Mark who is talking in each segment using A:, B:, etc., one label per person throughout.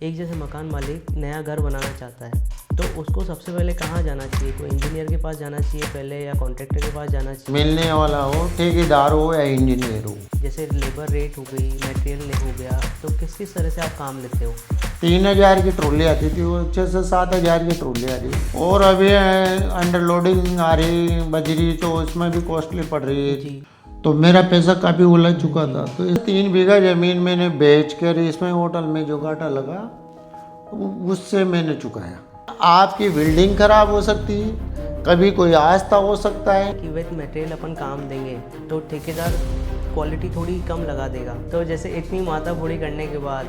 A: एक जैसे मकान मालिक नया घर बनाना चाहता है तो उसको सबसे पहले कहाँ जाना चाहिए? कोई इंजीनियर के पास जाना चाहिए पहले या कॉन्ट्रैक्टर के पास जाना चाहिए?
B: मिलने वाला हो, ठेकेदार हो या इंजीनियर हो।
A: जैसे लेबर रेट हो गई, मटेरियल हो गया, तो किस किस तरह से आप काम लेते हो?
B: 3,000 की ट्रॉली आती थी, वो 6 से 7,000 की ट्रॉली आ रही है। और अभी अंडरलोडिंग आ रही बजरी, तो उसमें भी कॉस्टली पड़ रही है।
A: जी।
B: तो मेरा पैसा काफ़ी उलझ चुका था, तो 3 बीघा ज़मीन मैंने बेच कर इसमें होटल में जो घाटा लगा उससे मैंने चुकाया। आपकी बिल्डिंग खराब हो सकती है, कभी कोई आस्था हो सकता है
A: कि विथ मटेरियल अपन काम देंगे तो ठेकेदार क्वालिटी थोड़ी कम लगा देगा। तो जैसे इतनी माथाफोड़ी करने के बाद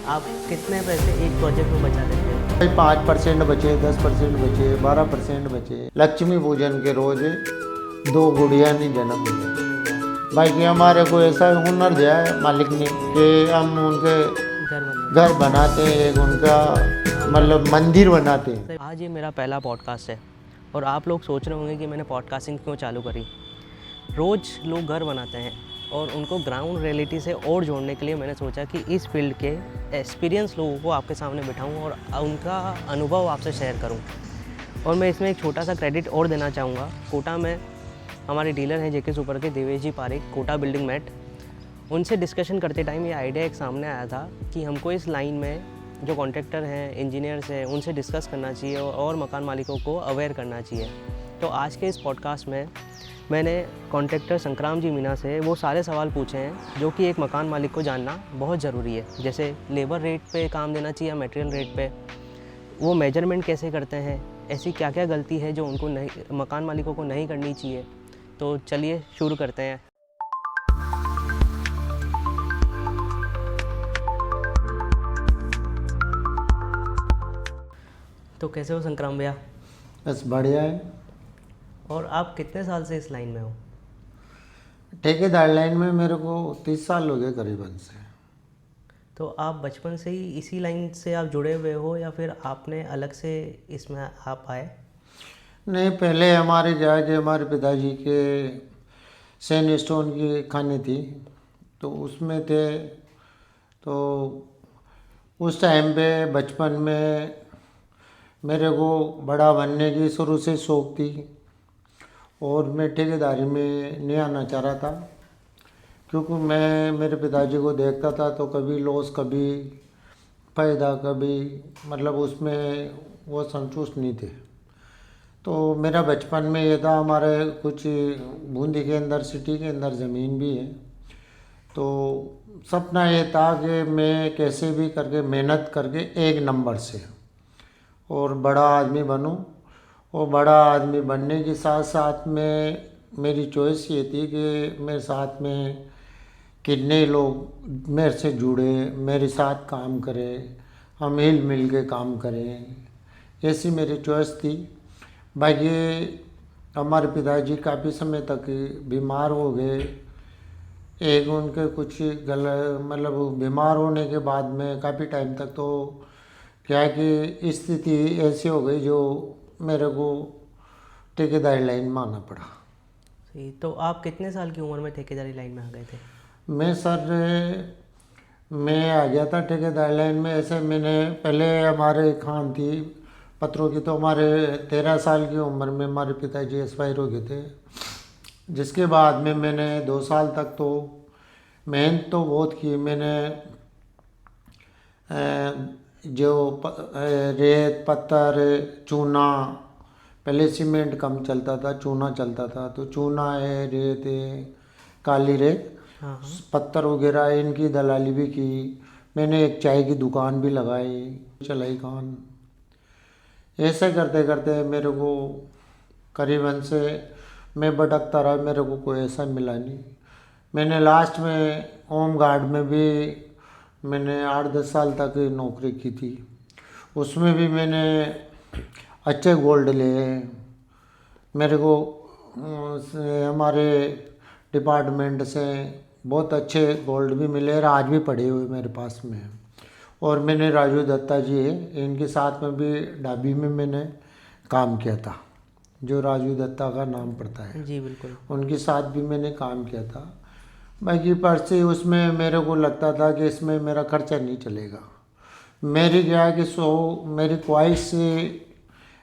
A: आप कितने पैसे एक प्रोजेक्ट में बचा लेते हो?
B: 5% बचे, 10% बचे, 12% बचे। लक्ष्मी पूजन के रोज 2 गुड़िया ने जन्म दिया। बाकी हमारे को ऐसा हुनर दिया है मालिक ने कि हम उनके घर बनाते हैं, एक उनका मतलब मंदिर बनाते हैं।
A: आज ये मेरा पहला पॉडकास्ट है और आप लोग सोच रहे होंगे कि मैंने पॉडकास्टिंग क्यों चालू करी। रोज़ लोग घर बनाते हैं और उनको ग्राउंड रियलिटी से और जोड़ने के लिए मैंने सोचा कि इस फील्ड के एक्सपीरियंस लोगों को आपके सामने बिठाऊं और उनका अनुभव आपसे शेयर करूं। और मैं इसमें एक छोटा सा क्रेडिट और देना चाहूँगा। कोटा में हमारे डीलर हैं जेके सुपर के देवेश जी पारिक, कोटा बिल्डिंग मैट। उनसे डिस्कशन करते टाइम ये आइडिया एक सामने आया था कि हमको इस लाइन में जो कॉन्ट्रैक्टर हैं, इंजीनियर्स हैं, उनसे डिस्कस करना चाहिए और मकान मालिकों को अवेयर करना चाहिए। तो आज के इस पॉडकास्ट में मैंने कॉन्ट्रैक्टर संक्राम जी मीना से वो सारे सवाल पूछे हैं जो कि एक मकान मालिक को जानना बहुत ज़रूरी है। जैसे लेबर रेट पे काम देना चाहिए या मटेरियल रेट पे, वो मेजरमेंट कैसे करते हैं, ऐसी क्या क्या गलती है जो उनको नहीं, मकान मालिकों को नहीं करनी चाहिए। तो चलिए शुरू करते हैं। तो कैसे हो संक्राम भैया?
B: बस बढ़िया है।
A: और आप कितने साल से इस लाइन में हो?
B: ठेकेदार लाइन में मेरे को 30 साल हो गए करीबन से।
A: तो आप बचपन से ही इसी लाइन से आप जुड़े हुए हो या फिर आपने अलग से इसमें आप आए?
B: नहीं, पहले हमारे पिताजी के सैंड स्टोन की खाने थी, तो उसमें थे। तो उस टाइम पे बचपन में मेरे को बड़ा बनने की शुरू से शौक़ थी और मैं ठेकेदारी में नहीं आना चाह रहा था, क्योंकि मैं मेरे पिताजी को देखता था तो कभी लॉस कभी फ़ायदा कभी, मतलब उसमें वो संतुष्ट नहीं थे। तो मेरा बचपन में ये था, हमारे कुछ बूंदी के अंदर सिटी के अंदर ज़मीन भी है, तो सपना ये था कि मैं कैसे भी करके मेहनत करके 1 नंबर से और बड़ा आदमी बनूं। और बड़ा आदमी बनने के साथ साथ में मेरी चॉइस ये थी कि मेरे साथ में कितने लोग मेरे से जुड़े, मेरे साथ काम करें, हम हिल मिल के काम करें, ऐसी मेरी चॉइस थी। बाकी हमारे पिताजी काफ़ी समय तक बीमार हो गए। एक उनके कुछ मतलब बीमार होने के बाद में काफ़ी टाइम तक तो क्या है कि स्थिति ऐसी हो गई जो मेरे को ठेकेदारी लाइन में आना पड़ा।
A: सही। तो आप कितने साल की उम्र में ठेकेदारी लाइन में आ गए थे?
B: मैं आ गया था ठेकेदारी लाइन में। ऐसे मैंने पहले हमारे खान थी पत्रों की, तो हमारे 13 साल की उम्र में हमारे पिताजी एक्सपायर हो गए थे। जिसके बाद में मैंने 2 साल तक तो मेहनत तो बहुत की। मैंने रेत पत्थर चूना, पहले सीमेंट कम चलता था, चूना चलता था, तो चूना है, रेत है, काली रेत,
A: हाँ।
B: पत्थर वगैरह, इनकी दलाली भी की। मैंने एक चाय की दुकान भी लगाई, चलाई खान। ऐसे करते करते मेरे को करीबन से मैं भटकता रहा, मेरे को कोई ऐसा मिला नहीं। मैंने लास्ट में होम गार्ड में भी मैंने 8-10 साल तक नौकरी की थी। उसमें भी मैंने अच्छे गोल्ड लिए। मेरे को हमारे डिपार्टमेंट से बहुत अच्छे गोल्ड भी मिले और आज भी पड़े हुए मेरे पास में। और मैंने राजू दत्ता जी है, इनके साथ में भी ढाबी में मैंने काम किया था, जो राजू दत्ता का नाम पड़ता है।
A: जी बिल्कुल।
B: उनके साथ भी मैंने काम किया था। बाकी पर से उसमें मेरे को लगता था कि इसमें मेरा खर्चा नहीं चलेगा। मेरी क्या है कि मेरी ख्वाहिश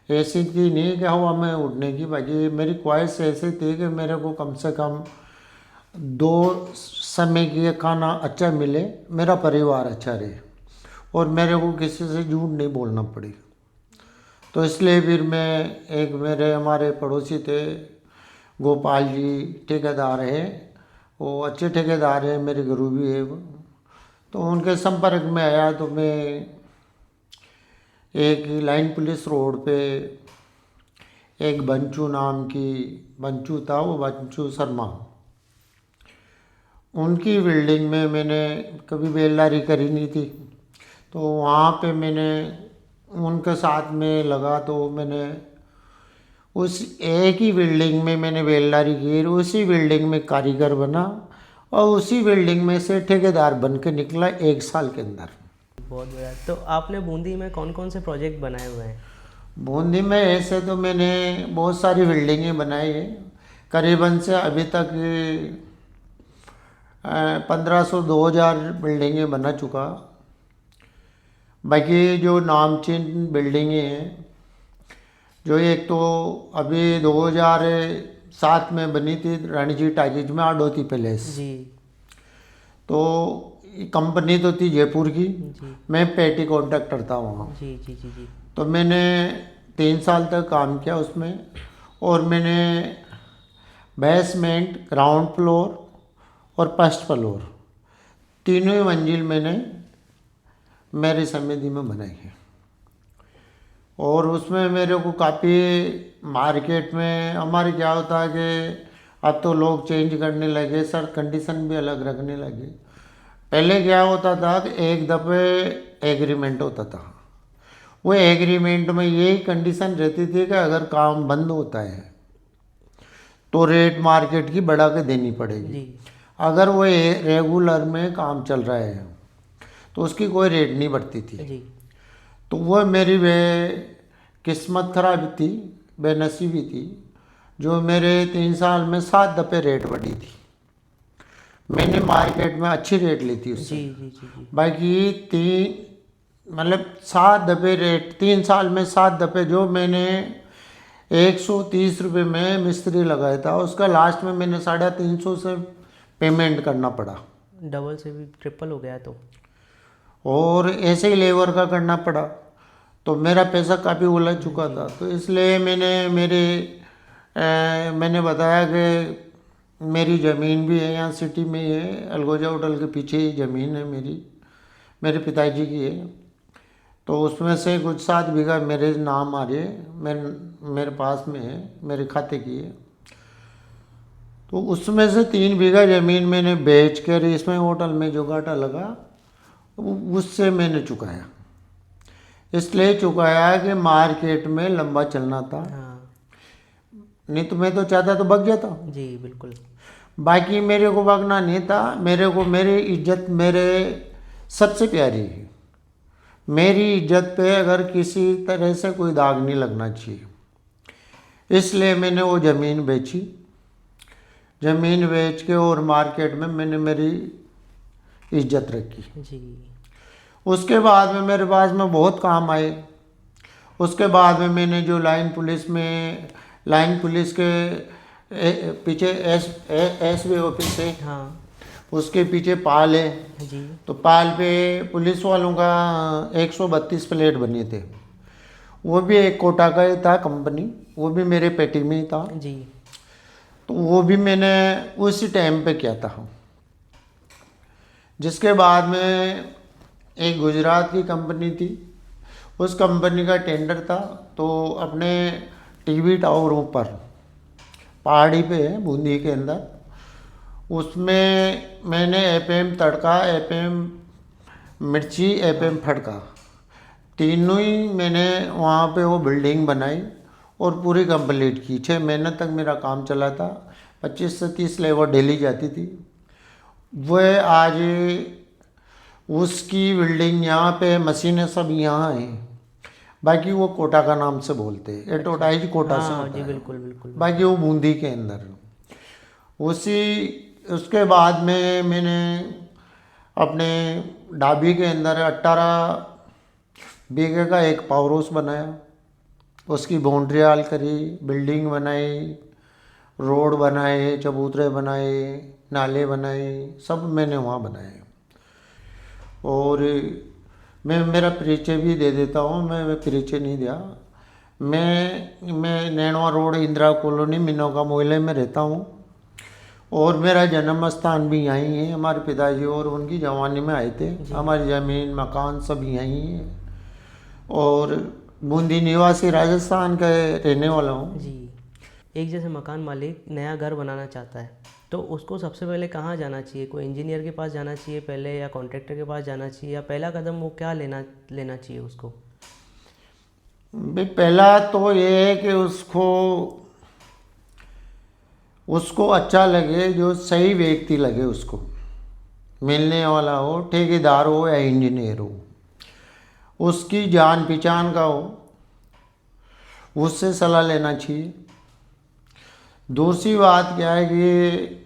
B: ऐसी थी नहीं कि हवा में उड़ने की, बाकी मेरी ख्वाहिश ऐसी थी कि मेरे को कम से कम 2 समय की खाना अच्छा मिले, मेरा परिवार अच्छा रहे और मेरे को किसी से झूठ नहीं बोलना पड़े। तो इसलिए फिर मैं एक मेरे हमारे पड़ोसी थे गोपाल जी, ठेकेदार हैं, वो अच्छे ठेकेदार हैं, मेरे गुरु भी है वो। तो उनके संपर्क में आया तो मैं एक लाइन पुलिस रोड पे एक बंचू नाम की, बंचू था वो, बंचू शर्मा, उनकी बिल्डिंग में मैंने कभी बेलदारी करी नहीं थी। तो वहाँ पे मैंने उनके साथ में लगा, तो मैंने उस एक ही बिल्डिंग में मैंने बेलदारी की, उसी बिल्डिंग में कारीगर बना और उसी बिल्डिंग में से ठेकेदार बन के निकला 1 साल के अंदर।
A: बहुत बढ़िया। तो आपने बूंदी में कौन कौन से प्रोजेक्ट बनाए हुए हैं?
B: बूंदी में ऐसे तो मैंने बहुत सारी बिल्डिंगें बनाई हैं, करीबन से अभी तक 1500-2000 बिल्डिंगें बना चुका। बाकी जो नामचीन बिल्डिंगें हैं, जो एक तो अभी 2007 में बनी थी रानी जी टाकीज में आडोती पैलेस,
A: जी
B: तो कंपनी तो थी जयपुर की,
A: जी
B: मैं पेटी कॉन्ट्रैक्टर था वहाँ।
A: जी जी जी जी।
B: तो मैंने 3 साल तक काम किया उसमें, और मैंने बेसमेंट, ग्राउंड फ्लोर और फर्स्ट फ्लोर तीनों ही मंजिल मैंने मेरी समिति में बनाई है। और उसमें मेरे को काफ़ी मार्केट में हमारे क्या होता है कि अब तो लोग चेंज करने लगे सर, कंडीशन भी अलग रखने लगे। पहले क्या होता था कि एक दफ़े एग्रीमेंट होता था, वो एग्रीमेंट में यही कंडीशन रहती थी कि अगर काम बंद होता है तो रेट मार्केट की बढ़ा के देनी पड़ेगी।
A: जी
B: अगर वो रेगुलर में काम चल रहा है तो उसकी कोई रेट नहीं बढ़ती थी।
A: जी।
B: तो वो मेरी वे किस्मत खराब थी, बेनसीबी थी, जो मेरे 3 साल में 7 दफ़े रेट बढ़ी थी। मैंने मार्केट में अच्छी रेट ली थी उससे।
A: जी जी जी जी।
B: बाकी 7 दफ़े रेट, 3 साल में 7 दफ़े जो मैंने 130 रुपये में मिस्त्री लगाया था, उसका लास्ट में मैंने 350 से पेमेंट करना पड़ा।
A: डबल से भी ट्रिपल हो गया तो।
B: और ऐसे ही लेबर का करना पड़ा, तो मेरा पैसा काफ़ी उलझ चुका था। तो इसलिए मैंने बताया कि मेरी ज़मीन भी है यहाँ सिटी में ही है, अलगोजा होटल के पीछे ही ज़मीन है मेरे पिताजी की है। तो उसमें से कुछ 7 बीघा मेरे नाम आ रही है, मेरे पास में है, मेरे खाते की है। तो उसमें से 3 बीघा ज़मीन मैंने बेच कर इसमें होटल में जो घाटा लगा उससे मैंने चुकाया। इसलिए चुकाया कि मार्केट में लंबा चलना था,
A: हाँ
B: नहीं तो मैं तो चाहता तो भाग जाता।
A: जी बिल्कुल।
B: बाकी मेरे को भागना नहीं था, मेरे को मेरी इज्जत मेरे सबसे प्यारी है। मेरी इज्जत पे अगर किसी तरह से कोई दाग नहीं लगना चाहिए, इसलिए मैंने वो ज़मीन बेची। ज़मीन बेच के और मार्केट में मैंने मेरी इज्जत रखी।
A: जी
B: उसके बाद में मेरे पास में बहुत काम आए। उसके बाद में मैंने जो लाइन पुलिस के पीछे एस वी ऑफिस है,
A: हाँ
B: उसके पीछे पाल है।
A: जी
B: तो पाल पे पुलिस वालों का 132 प्लेट बने थे, वो भी एक कोटा का ही था कंपनी, वो भी मेरे पेटी में ही था।
A: जी।
B: तो वो भी मैंने उसी टाइम पे किया था। जिसके बाद में एक गुजरात की कंपनी थी, उस कंपनी का टेंडर था, तो अपने टीवी टावरों पर, पहाड़ी पे है बूंदी के अंदर, उसमें मैंने एफएम तड़का, एफएम मिर्ची, एफएम फड़का, तीनों ही मैंने वहाँ पे वो बिल्डिंग बनाई और पूरी कंप्लीट की। 6 महीने तक मेरा काम चला था। 25 से 30 लेबर डेली जाती थी। वह आज उसकी बिल्डिंग यहाँ पे, मशीनें सब यहाँ हैं, बाकी वो कोटा का नाम से बोलते हैं, एडवर्टाइज कोटा से
A: हाँ
B: होता
A: जी
B: है।
A: बिल्कुल बिल्कुल।
B: बाकी वो बूंदी के अंदर। उसके बाद में मैंने अपने ढाबी के अंदर 18 बीघे का एक पावर हाउस बनाया, उसकी बाउंड्री हाल करी, बिल्डिंग बनाई, रोड बनाए, चबूतरे बनाए, नाले बनाए, सब मैंने वहाँ बनाए। और मैं मेरा परिचय भी दे देता हूँ, मैं परिचय नहीं दिया। मैं नैनवा रोड इंदिरा कॉलोनी मिनोका मोहल्ले में रहता हूँ और मेरा जन्म स्थान भी यहीं है। हमारे पिताजी और उनकी जवानी में आए थे। हमारी ज़मीन मकान सब यहीं है और बूंदी निवासी राजस्थान का रहने वाला हूँ।
A: जी। एक जैसे मकान मालिक नया घर बनाना चाहता है तो उसको सबसे पहले कहाँ जाना चाहिए? कोई इंजीनियर के पास जाना चाहिए पहले, या कॉन्ट्रैक्टर के पास जाना चाहिए, या पहला कदम वो क्या लेना चाहिए उसको?
B: भाई पहला तो ये है कि उसको अच्छा लगे, जो सही व्यक्ति लगे उसको मिलने वाला हो, ठेकेदार हो या इंजीनियर हो, उसकी जान पहचान का हो, उससे सलाह लेना चाहिए। दूसरी बात क्या है कि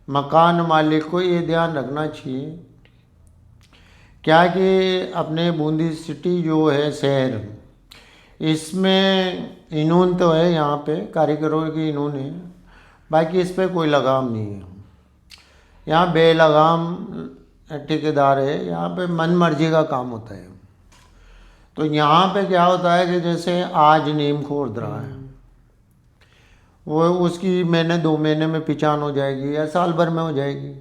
B: मकान मालिक को ये ध्यान रखना चाहिए क्या कि अपने बूंदी सिटी जो है शहर, इसमें इन्होंने तो है, यहाँ पे कारीगरों की इन्होंने, बाकी इस पे कोई लगाम नहीं है। यहाँ बेलगाम ठेकेदार है, यहाँ पे मन मर्जी का काम होता है। तो यहाँ पे क्या होता है कि जैसे आज नीम खोद रहा है, वो उसकी महीने 2 महीने में पहचान हो जाएगी या साल भर में हो जाएगी।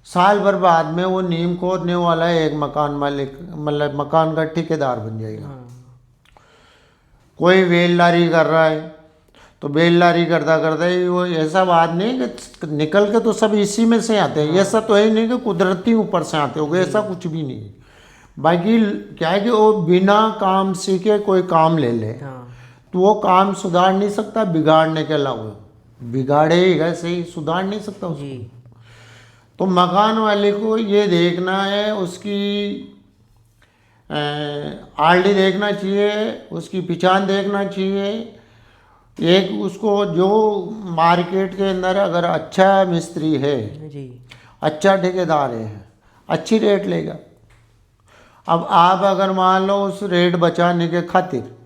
B: साल भर बाद में वो नीम खोदने वाला है एक मकान मालिक, मतलब मकान का ठेकेदार बन जाएगा। कोई बेलदारी कर रहा है तो बेलदारी करता करता ही वो, ऐसा बात नहीं कि निकल के तो सब इसी में से आते हैं, ऐसा तो है नहीं कि कुदरती ऊपर से आते होंगे, ऐसा कुछ भी नहीं है। बाकी क्या है कि वो बिना काम सीखे कोई काम ले ले तो वो काम सुधार नहीं सकता बिगाड़ने के अलावा, बिगाड़ेगा सही, सुधार नहीं सकता उसको। तो मकान वाले को ये देखना है, उसकी आरडी देखना चाहिए, उसकी पहचान देखना चाहिए। एक उसको जो मार्केट के अंदर अगर अच्छा मिस्त्री है
A: जी,
B: अच्छा ठेकेदार है, अच्छी रेट लेगा। अब आप अगर मान लो उस रेट बचाने के खातिर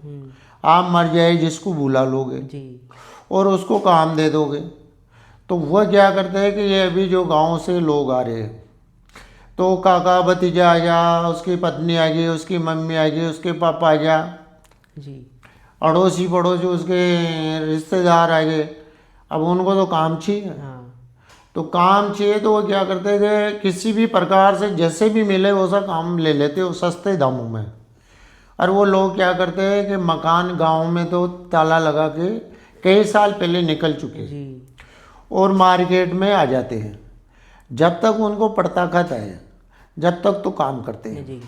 B: आप मर जाए जिसको बुला लोगे
A: जी,
B: और उसको काम दे दोगे, तो वह क्या करते हैं कि ये अभी जो गांव से लोग आ रहे हैं, तो काका भतीजा आ गया, उसकी पत्नी आ गई, उसकी मम्मी आ गई, उसके पापा आ गया
A: जी,
B: अड़ोसी पड़ोसी, उसके रिश्तेदार आ गए। अब उनको तो काम चाहिए, तो काम चाहिए तो वो क्या करते हैं कि किसी भी प्रकार से जैसे भी मिले वैसा काम ले लेते हो सस्ते दामों में। और वो लोग क्या करते हैं कि मकान गांव में तो ताला लगा के कई साल पहले निकल चुके
A: जी,
B: और मार्केट में आ जाते हैं। जब तक उनको पड़ता खाता है जब तक तो काम करते हैं
A: जी,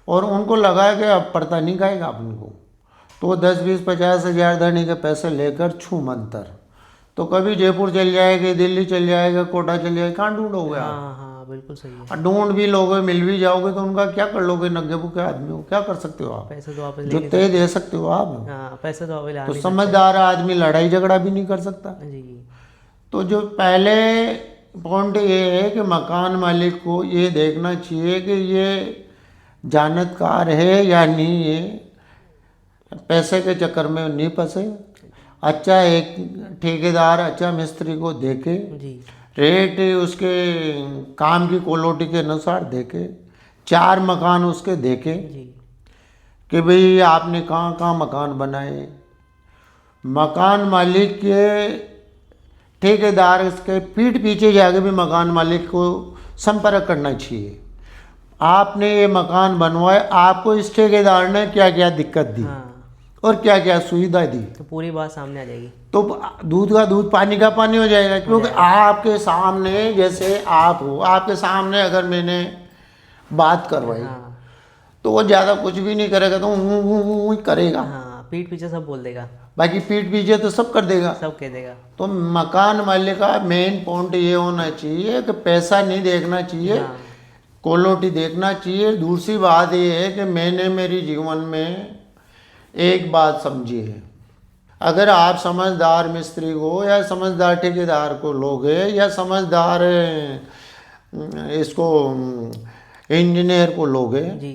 B: और उनको लगा कि अब पड़ता नहीं खाएगा अपन को, तो 10-20-50 हज़ार धनी के पैसे लेकर छू मंतर, तो कभी जयपुर चल जाएगा, दिल्ली चल जाएगा, कोटा चल जाएगा, कहाँ ढूंढोगे आप?
A: हाँ, बिल्कुल सही है।
B: और ढूंढ भी लोगे, मिल भी जाओगे तो उनका क्या कर लोगे? नंगे भूखे आदमी हो, क्या कर सकते हो आप?
A: पैसे तो वापस
B: जो
A: ले
B: तय दे सकते हो आप।
A: पैसे तो वापस
B: तो समझदार आदमी लड़ाई झगड़ा भी नहीं कर सकता।
A: जी,
B: तो जो पहले पॉइंट ये है कि मकान मालिक को ये देखना चाहिए कि ये जानतकार है या नहीं है, पैसे के चक्कर में नहीं फंसे, अच्छा एक ठेकेदार अच्छा मिस्त्री को देखे,
A: जी,
B: रेट उसके काम की क्वालिटी के अनुसार देखे, 4 मकान उसके देखे
A: जी,
B: कि भाई आपने कहाँ कहाँ मकान बनाए। मकान मालिक के ठेकेदार के पीठ पीछे जाके भी मकान मालिक को संपर्क करना चाहिए। आपने ये मकान बनवाए, आपको इस ठेकेदार ने क्या क्या दिक्कत दी और क्या क्या सुविधा दी,
A: तो पूरी बात सामने आ जाएगी।
B: तो दूध का दूध पानी का पानी हो जाएगा। क्योंकि आपके सामने, जैसे आप हो, आपके सामने अगर मैंने बात करवाई तो वो ज़्यादा कुछ भी नहीं करेगा, तो ऊँ करेगा,
A: पीठ पीछे सब बोल देगा,
B: बाकी पीठ पीछे तो सब कर देगा,
A: सब कह देगा।
B: तो मकान मालिक का मेन पॉइंट ये होना चाहिए कि पैसा नहीं देखना चाहिए, क्वालिटी देखना चाहिए। दूसरी बात ये है कि मैंने मेरी जीवन में एक बात समझी है, अगर आप समझदार मिस्त्री को या समझदार ठेकेदार को लोगे या समझदार इसको इंजीनियर को लोगे
A: जी,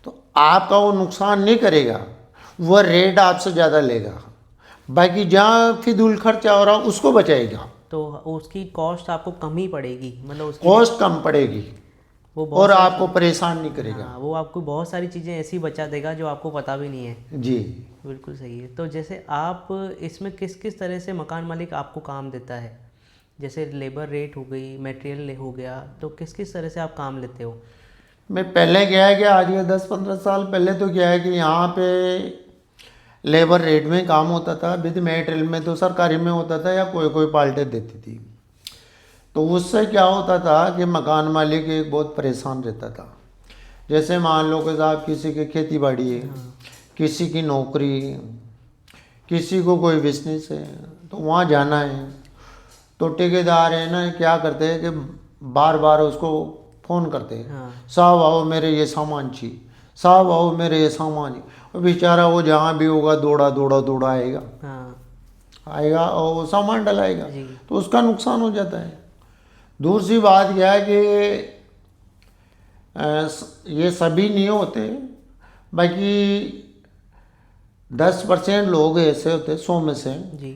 B: तो आपका वो नुकसान नहीं करेगा, वह रेट आपसे ज़्यादा लेगा, बाकी जहाँ फिजूल खर्चा हो रहा उसको बचाएगा,
A: तो उसकी कॉस्ट आपको कम ही पड़ेगी, मतलब उसकी
B: कॉस्ट कम पड़ेगी
A: वो बहुत
B: और
A: सारी
B: आपको परेशान नहीं करेगा।
A: हाँ, वो आपको बहुत सारी चीज़ें ऐसी बचा देगा जो आपको पता भी नहीं है।
B: जी,
A: बिल्कुल सही है। तो जैसे आप इसमें किस किस तरह से मकान मालिक आपको काम देता है, जैसे लेबर रेट हो गई, मटेरियल हो गया, तो किस किस तरह से आप काम लेते हो?
B: मैं पहले क्या है कि आज ये 10-15 साल पहले तो क्या है कि यहाँ पे लेबर रेट में काम होता था, विद मटेरियल में तो सरकारी में होता था या कोई कोई पार्टी देती थी। तो उससे क्या होता था कि मकान मालिक एक बहुत परेशान रहता था। जैसे मान लो कि साहब किसी की खेती बाड़ी है, किसी की नौकरी, किसी को कोई बिजनेस है, तो वहाँ जाना है, तो ठेकेदार है ना क्या करते हैं कि बार बार उसको फ़ोन करते हैं,
A: हाँ
B: साहब आओ मेरे ये सामान चाहिए, साहब आओ मेरे ये सामान चाहिए। और बेचारा वो जहाँ भी होगा दौड़ा दौड़ा दौड़ा आएगा,
A: हाँ
B: आएगा और वो सामान डलाएगा,
A: जी
B: तो उसका नुकसान हो जाता है। दूसरी बात क्या है कि ये सभी नहीं होते, बाकी 10% लोग ऐसे होते 100 में से।
A: जी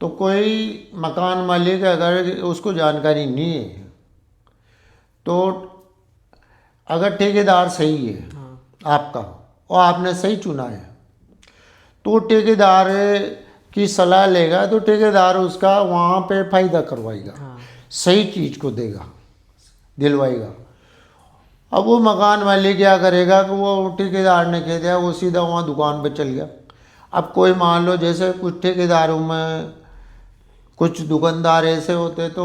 B: तो कोई मकान मालिक अगर उसको जानकारी नहीं है, तो अगर ठेकेदार सही है
A: हाँ
B: आपका और आपने सही चुना है, तो ठेकेदार की सलाह लेगा, तो ठेकेदार उसका वहाँ पे फ़ायदा करवाएगा,
A: हाँ
B: सही चीज़ को देगा, दिलवाएगा। अब वो मकान वाले क्या करेगा कि वो ठेकेदार ने कह दिया, वो सीधा वहाँ दुकान पे चल गया। अब कोई मान लो जैसे कुछ ठेकेदारों में कुछ दुकानदार ऐसे होते तो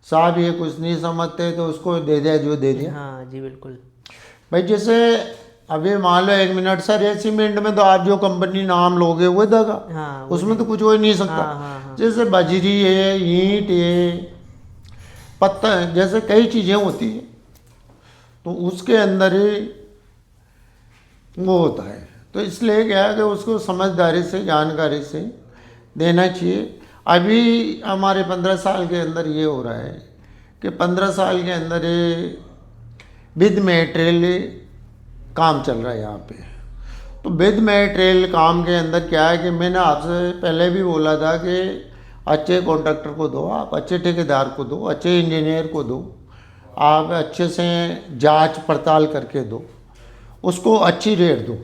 B: साहब ये कुछ नहीं समझते तो उसको दे दिया जो दे दिया।
A: हाँ जी बिल्कुल।
B: भाई जैसे अभी मान लो 1 मिनट सर, ये सीमेंट में तो आप जो कंपनी नाम लोगे वो देगा,
A: हाँ वो
B: उसमें तो कुछ हो ही नहीं सकता।
A: हाँ हाँ हाँ
B: जैसे बजरी है, ईंट है, पत्ता है, जैसे कई चीज़ें होती हैं, तो उसके अंदर ही वो होता है। तो इसलिए क्या है कि उसको समझदारी से, जानकारी से देना चाहिए। अभी हमारे 15 साल के अंदर ये हो रहा है कि 15 साल के अंदर ये विद मटेरियल काम चल रहा है यहाँ पे। तो विद मटेरियल काम के अंदर क्या है कि मैंने आपसे पहले भी बोला था कि अच्छे कॉन्ट्रैक्टर को दो, आप अच्छे ठेकेदार को दो, अच्छे इंजीनियर को दो, आप अच्छे से जांच पड़ताल करके दो, उसको अच्छी रेट दो।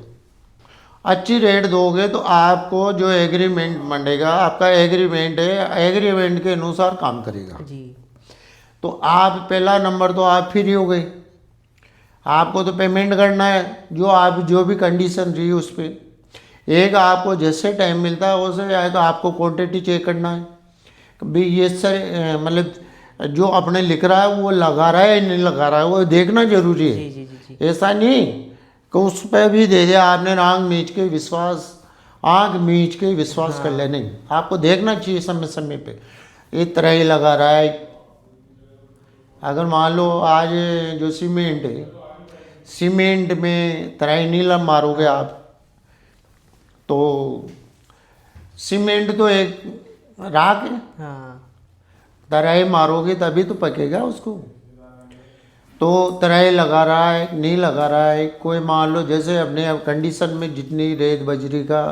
B: अच्छी रेट दोगे तो आपको जो एग्रीमेंट बनेगा, आपका एग्रीमेंट है, एग्रीमेंट के अनुसार काम करेगा।
A: जी
B: तो आप पहला नंबर तो आप फ्री हो गए, आपको तो पेमेंट करना है जो आप जो भी कंडीशन रही उस पर। एक आपको जैसे टाइम मिलता है वैसे आएगा, आपको क्वांटिटी चेक करना है भाई ये सर मतलब जो अपने लिख रहा है वो लगा रहा है या नहीं लगा रहा है, वो देखना जरूरी है।
A: जी जी जी जी
B: ऐसा नहीं कि उस पर भी दे दिया आपने आँख मीच के विश्वास, आँख मीच के विश्वास कर लिया, नहीं, आपको देखना चाहिए समय समय पे ये तरह ही लगा रहा है। अगर मान लो आज जो सीमेंट है, सीमेंट में तराई नीलम मारोगे आप, तो सीमेंट तो एक राख है,
A: हाँ
B: तराई मारोगे तभी तो पकेगा उसको। तो तराई लगा रहा है नहीं लगा रहा है, कोई मान लो जैसे अपने अब कंडीशन में जितनी रेत बजरी का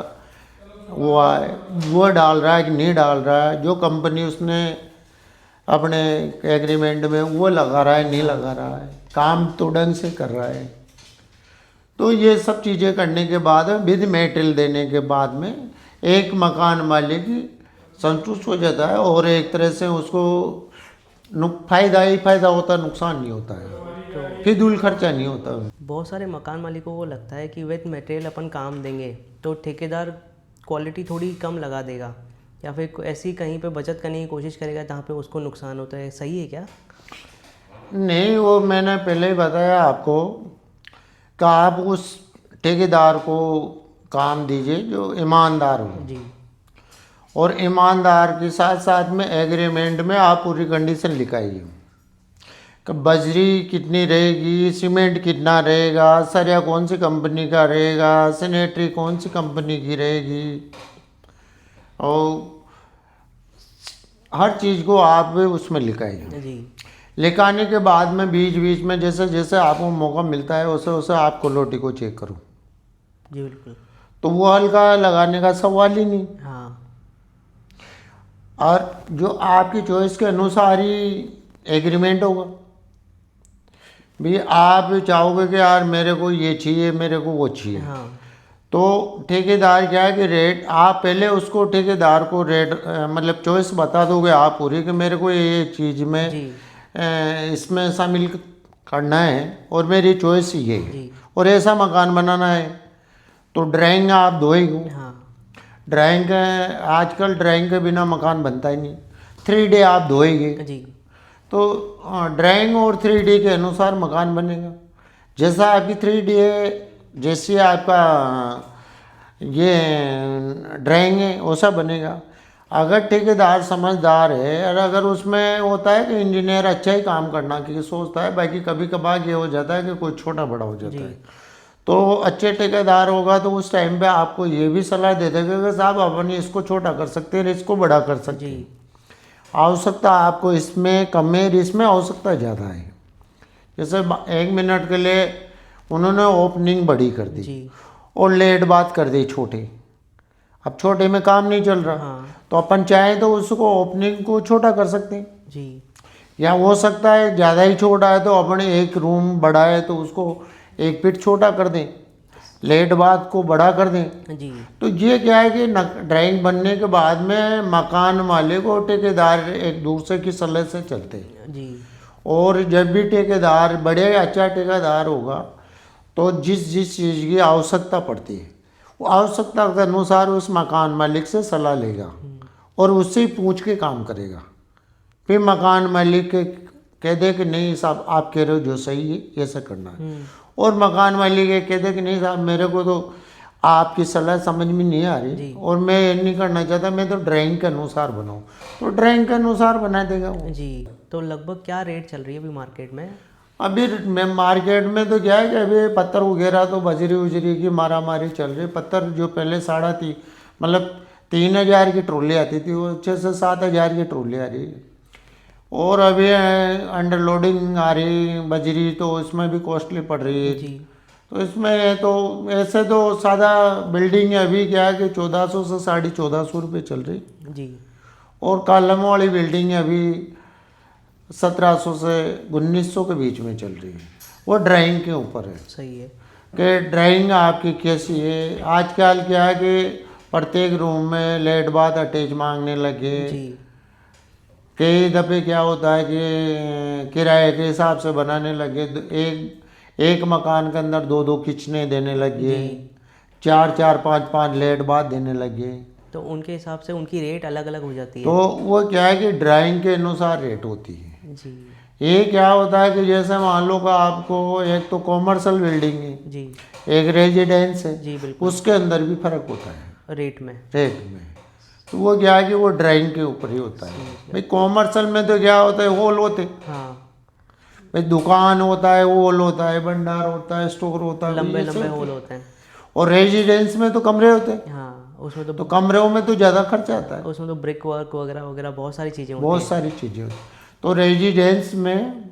B: वो है वो डाल रहा है कि नहीं डाल रहा है, जो कंपनी उसने अपने एग्रीमेंट में वो लगा रहा है नहीं लगा रहा है, काम तो ढंग से कर रहा है। तो ये सब चीज़ें करने के बाद विद मटेरियल देने के बाद में एक मकान मालिक संतुष्ट हो जाता है और एक तरह से उसको फायदा ही फायदा होता है, नुकसान नहीं होता है, फिजूल खर्चा नहीं होता है।
A: बहुत सारे मकान मालिकों को लगता है कि विद मटेरियल अपन काम देंगे तो ठेकेदार क्वालिटी थोड़ी कम लगा देगा या फिर ऐसी कहीं पे बचत करने की कोशिश करेगा जहाँ पे उसको नुकसान होता है, सही है क्या?
B: नहीं, वो मैंने पहले ही बताया आपको कि आप उस ठेकेदार को काम दीजिए जो ईमानदार हो,
A: जी
B: और ईमानदार के साथ साथ में एग्रीमेंट में आप पूरी कंडीशन लिखाइए कि बजरी कितनी रहेगी, सीमेंट कितना रहेगा, सरिया कौन सी कंपनी का रहेगा, सैनिटरी कौन सी कंपनी की रहेगी, और हर चीज़ को आप उसमें लिखाइए।
A: जी
B: लिखाने के बाद में बीच बीच में जैसे जैसे आपको मौका मिलता है वैसे वैसे आप क्वालिटी को चेक करो,
A: जी बिल्कुल।
B: तो वो हल्का लगाने का सवाल ही नहीं।
A: हाँ
B: और जो आपकी चॉइस के अनुसार ही एग्रीमेंट होगा। भी आप चाहोगे कि यार मेरे को ये चाहिए, मेरे को वो चाहिए,
A: हाँ
B: तो ठेकेदार क्या है कि रेट आप पहले उसको ठेकेदार को रेट मतलब चॉइस बता दोगे आप पूरी कि मेरे को ये चीज़ में
A: जी
B: इसमें शामिल करना है और मेरी चॉइस ये है
A: जी।
B: और ऐसा मकान बनाना है, तो ड्राइंग आप दोगे।
A: हाँ
B: ड्राइंग आजकल ड्राइंग के बिना मकान बनता ही नहीं, 3D आप धोएंगे
A: जी
B: तो ड्राइंग और 3D के अनुसार मकान बनेगा। जैसा आपकी 3D है, जैसे आपका ये ड्राइंग है वैसा बनेगा। अगर ठेकेदार समझदार है और अगर उसमें होता है कि इंजीनियर अच्छा ही काम करना की सोचता है, बाकी कभी कभार ये हो जाता है कि कोई छोटा बड़ा हो जाता है, तो अच्छे ठेकेदार होगा तो उस टाइम पे आपको ये भी सलाह दे देगा कि साहब अपन इसको छोटा कर सकते हैं, इसको बड़ा कर सकते
A: जी
B: हैं। आवश्यकता आपको इसमें कम है, इसमें आवश्यकता ज़्यादा है। जैसे 1 मिनट के लिए उन्होंने ओपनिंग बड़ी कर दी
A: जी।
B: और लेट बात कर दी छोटी, अब छोटे में काम नहीं चल रहा,
A: हाँ
B: तो अपन चाहें तो उसको ओपनिंग को छोटा कर सकते हैं।
A: जी
B: या हो सकता है ज़्यादा ही छोटा है तो अपने एक रूम बड़ा है तो उसको 1 फीट छोटा कर दें, लेट बात को बड़ा कर दें।
A: जी
B: तो ये क्या है कि ड्राइंग बनने के बाद में मकान मालिक और ठेकेदार एक दूसरे की सलाह से चलते हैं,
A: जी
B: और जब भी ठेकेदार बड़े अच्छा ठेकेदार होगा तो जिस जिस चीज़ की आवश्यकता पड़ती है वो आवश्यकता के अनुसार उस मकान मालिक से सलाह लेगा और उससे ही पूछ के काम करेगा। फिर मकान मालिक कह दे कि नहीं साहब आप कह रहे हो जो सही है ऐसा करना है, और मकान मालिक ये कह दे कि नहीं साहब मेरे को तो आपकी सलाह समझ में नहीं आ रही और मैं ये नहीं करना चाहता, मैं तो ड्राइंग के अनुसार बनाऊँ, तो ड्राइंग के अनुसार बना देगा वो।
A: जी। तो लगभग क्या रेट चल रही है अभी मार्केट में?
B: अभी मैं मार्केट में तो क्या है कि अभी पत्थर वगैरह तो बजरी उजरी की मारा मारी चल रही है। पत्थर जो पहले 3.5 मतलब 3,000 की ट्रॉली आती थी वो 6 से 7,000 की ट्रॉली आ रही है, और अभी अंडर लोडिंग आ रही बजरी तो इसमें भी कॉस्टली पड़ रही है।
A: जी
B: तो इसमें तो ऐसे तो सादा बिल्डिंग अभी क्या है कि 1400 से 1450 रुपये चल रही,
A: जी
B: और कॉलम वाली बिल्डिंग अभी 1700 से 1900 के बीच में चल रही है। वो ड्राइंग के ऊपर है
A: सही है।
B: कि ड्राइंग आपकी कैसी है। आजकल क्या है कि प्रत्येक रूम में लेट बाथ अटैच मांगने लगे।
A: जी
B: कई दफ़े क्या होता है कि किराए के हिसाब से बनाने लगे, एक मकान के अंदर 2-2 किचने देने लगे, 4-4 5-5 लेट बाथ देने लगे,
A: तो उनके हिसाब से उनकी रेट अलग अलग हो जाती
B: तो
A: है।
B: वो क्या है कि ड्राइंग के अनुसार रेट होती है।
A: जी
B: ये क्या होता है कि जैसे मान लो का आपको एक तो कॉमर्शियल बिल्डिंग है,
A: जी
B: एक रेजिडेंस है,
A: जी बिल्कुल।
B: उसके अंदर भी फर्क होता है
A: रेट में।
B: रेट में। तो वो क्या है कि वो ड्राइंग के ऊपर ही होता है। भाई कॉमर्शियल में तो क्या होता है हॉल होते,
A: हाँ
B: भाई दुकान होता है, हॉल होता है, भंडार होता है, स्टोर होता है,
A: लंबे
B: ये सब
A: लंबे
B: होते
A: होल
B: हैं।
A: होते हैं।
B: और रेजिडेंस में तो कमरे होते हैं,
A: हाँ उसमें
B: तो कमरों में तो ज़्यादा खर्चा आता है,
A: उसमें तो ब्रिक वर्क वगैरह वगैरह बहुत सारी चीज़ें होती
B: बहुत
A: हैं।
B: सारी चीज़ें होती हैं। तो रेजिडेंस में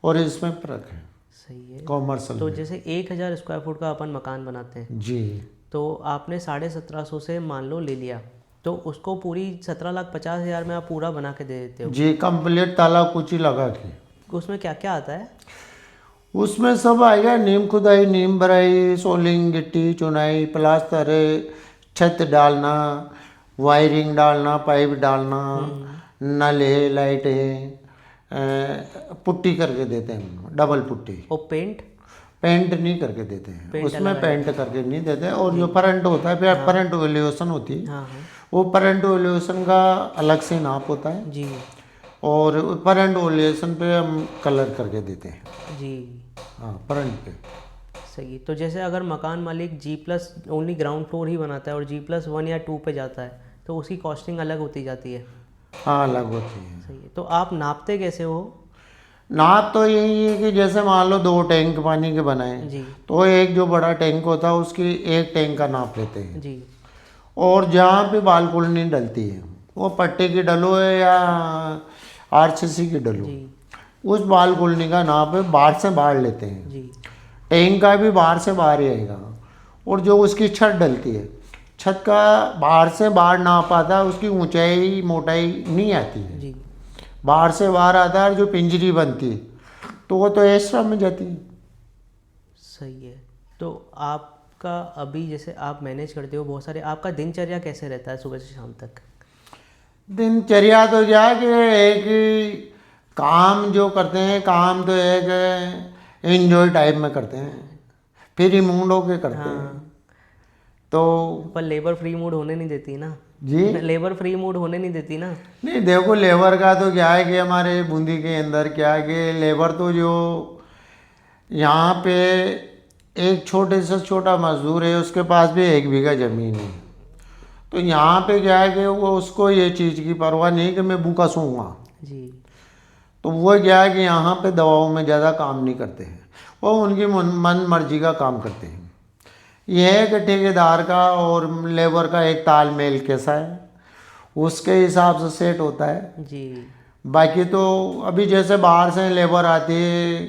B: और इसमें फर्क है
A: सही है।
B: कॉमर्शियल
A: तो
B: में।
A: जैसे 1000 स्क्वायर फुट का अपन मकान बनाते हैं,
B: जी
A: तो आपने 1750 से मान लो ले लिया, तो उसको पूरी 17,50,000 में आप पूरा बना के दे देते हो।
B: जी कंप्लीट ताला कुची लगा के।
A: उसमें क्या क्या आता है?
B: उसमें सब आएगा, नीम खुदाई, नीम भराई, सोलिंग, गिट्टी चुनाई, प्लास्टर, छत डालना, वायरिंग डालना, पाइप डालना, नल है, लाइट है, पुट्टी करके देते हैं, डबल पुट्टी।
A: और पेंट?
B: पेंट नहीं करके देते हैं,
A: पेंट
B: उसमें
A: अलग
B: पेंट करके नहीं देते। और जो फ्रंट होता है फिर फ्रंट वेल्यूएशन होती है,
A: हाँ हाँ
B: वो फ्रंट वेल्यूएशन का अलग से नाप होता है,
A: जी
B: और फ्रंट वेल्यूएशन पे हम कलर करके देते हैं।
A: जी
B: हाँ फ्रंट पे।
A: सही। तो जैसे अगर मकान मालिक G+ ओनली ग्राउंड फ्लोर ही बनाता है और G+1 या 2 पे जाता है, तो उसकी कॉस्टिंग अलग होती जाती है।
B: हाँ अलग होती है।
A: सही है। तो आप नापते कैसे हो?
B: नाप तो यही है कि जैसे मान लो 2 टैंक पानी के बनाए,
A: जी
B: तो एक जो बड़ा टैंक होता है उसकी एक टैंक का नाप लेते हैं,
A: जी
B: और जहाँ पे बाल कुलनी डलती है वो पट्टे की डलो है या RCC की डलो,
A: जी
B: उस बाल कॉलोनी का नाप है बाहर से बाहर लेते हैं।
A: जी
B: टैंक का भी बाहर से बाहर ही आएगा। और जो उसकी छत डलती है, छत का बाहर से बाहर नाप आता है, उसकी ऊंचाई मोटाई नहीं आती है।
A: जी
B: बाहर से बाहर आता है, जो पिंजरी बनती है तो वो तो एक्स्ट्रा में जाती है।
A: सही है। तो आपका अभी जैसे आप मैनेज करते हो बहुत सारे, आपका दिनचर्या कैसे रहता है सुबह से शाम तक?
B: दिनचर्या तो क्या है कि एक काम जो करते हैं, काम तो एक एंजॉय टाइप में करते हैं, फ्री मूड होके करते हैं।
A: हाँ,
B: तो
A: पर लेबर फ्री मूड होने नहीं देती ना।
B: जी
A: लेबर फ्री मूड होने नहीं देती ना।
B: नहीं, देखो लेबर का तो क्या है कि हमारे बूंदी के अंदर क्या है कि लेबर तो जो यहाँ पे एक छोटे से छोटा मजदूर है, उसके पास भी 1 बीघा ज़मीन है। तो यहाँ पे क्या है कि वो उसको ये चीज़ की परवाह नहीं कि मैं भूखा सोऊंगा।
A: जी
B: तो वो क्या है कि यहाँ पे दवाओं में ज़्यादा काम नहीं करते हैं, वो उनकी मन मर्जी का काम करते हैं। यह है कि ठेकेदार का और लेबर का एक तालमेल कैसा है, उसके हिसाब से सेट होता है।
A: जी
B: बाकी तो अभी जैसे बाहर से लेबर आती है,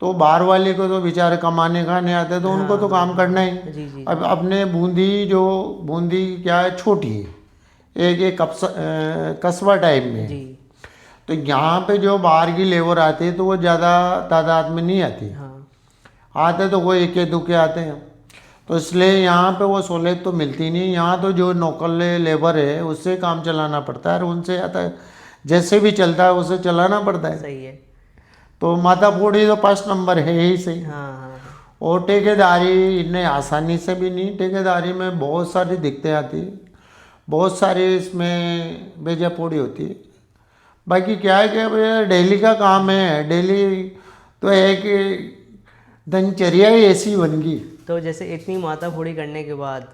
B: तो बाहर वाले को तो बेचारे कमाने खाने आते हैं, तो उनको तो काम करना ही।
A: जी जी
B: अब अपने बूंदी क्या है, छोटी है, एक कस्बा टाइप में है।
A: जी
B: तो यहाँ पे जो बाहर की लेबर आती है तो वो ज़्यादा तादाद में नहीं आती।
A: हाँ
B: आते तो वो एक दुके आते हैं, तो इसलिए यहाँ पे वो सहूलियत तो मिलती नहीं। यहाँ तो जो लोकल लेबर है उससे काम चलाना पड़ता है, और उनसे आता है जैसे भी चलता है उसे चलाना पड़ता है।
A: सही है।
B: तो माता फोड़ी तो 5 नंबर है ही सही।
A: हाँ हाँ हाँ।
B: और ठेकेदारी इतने आसानी से भी नहीं, ठेकेदारी में बहुत सारी दिक्कतें आती है, बहुत सारी इसमें बेजापोड़ी होती है। बाकी क्या है कि अब ये डेली का काम है, डेली तो है कि दिनचर्या ही ऐसी बन गई।
A: तो जैसे इतनी माथा फोड़ी करने के बाद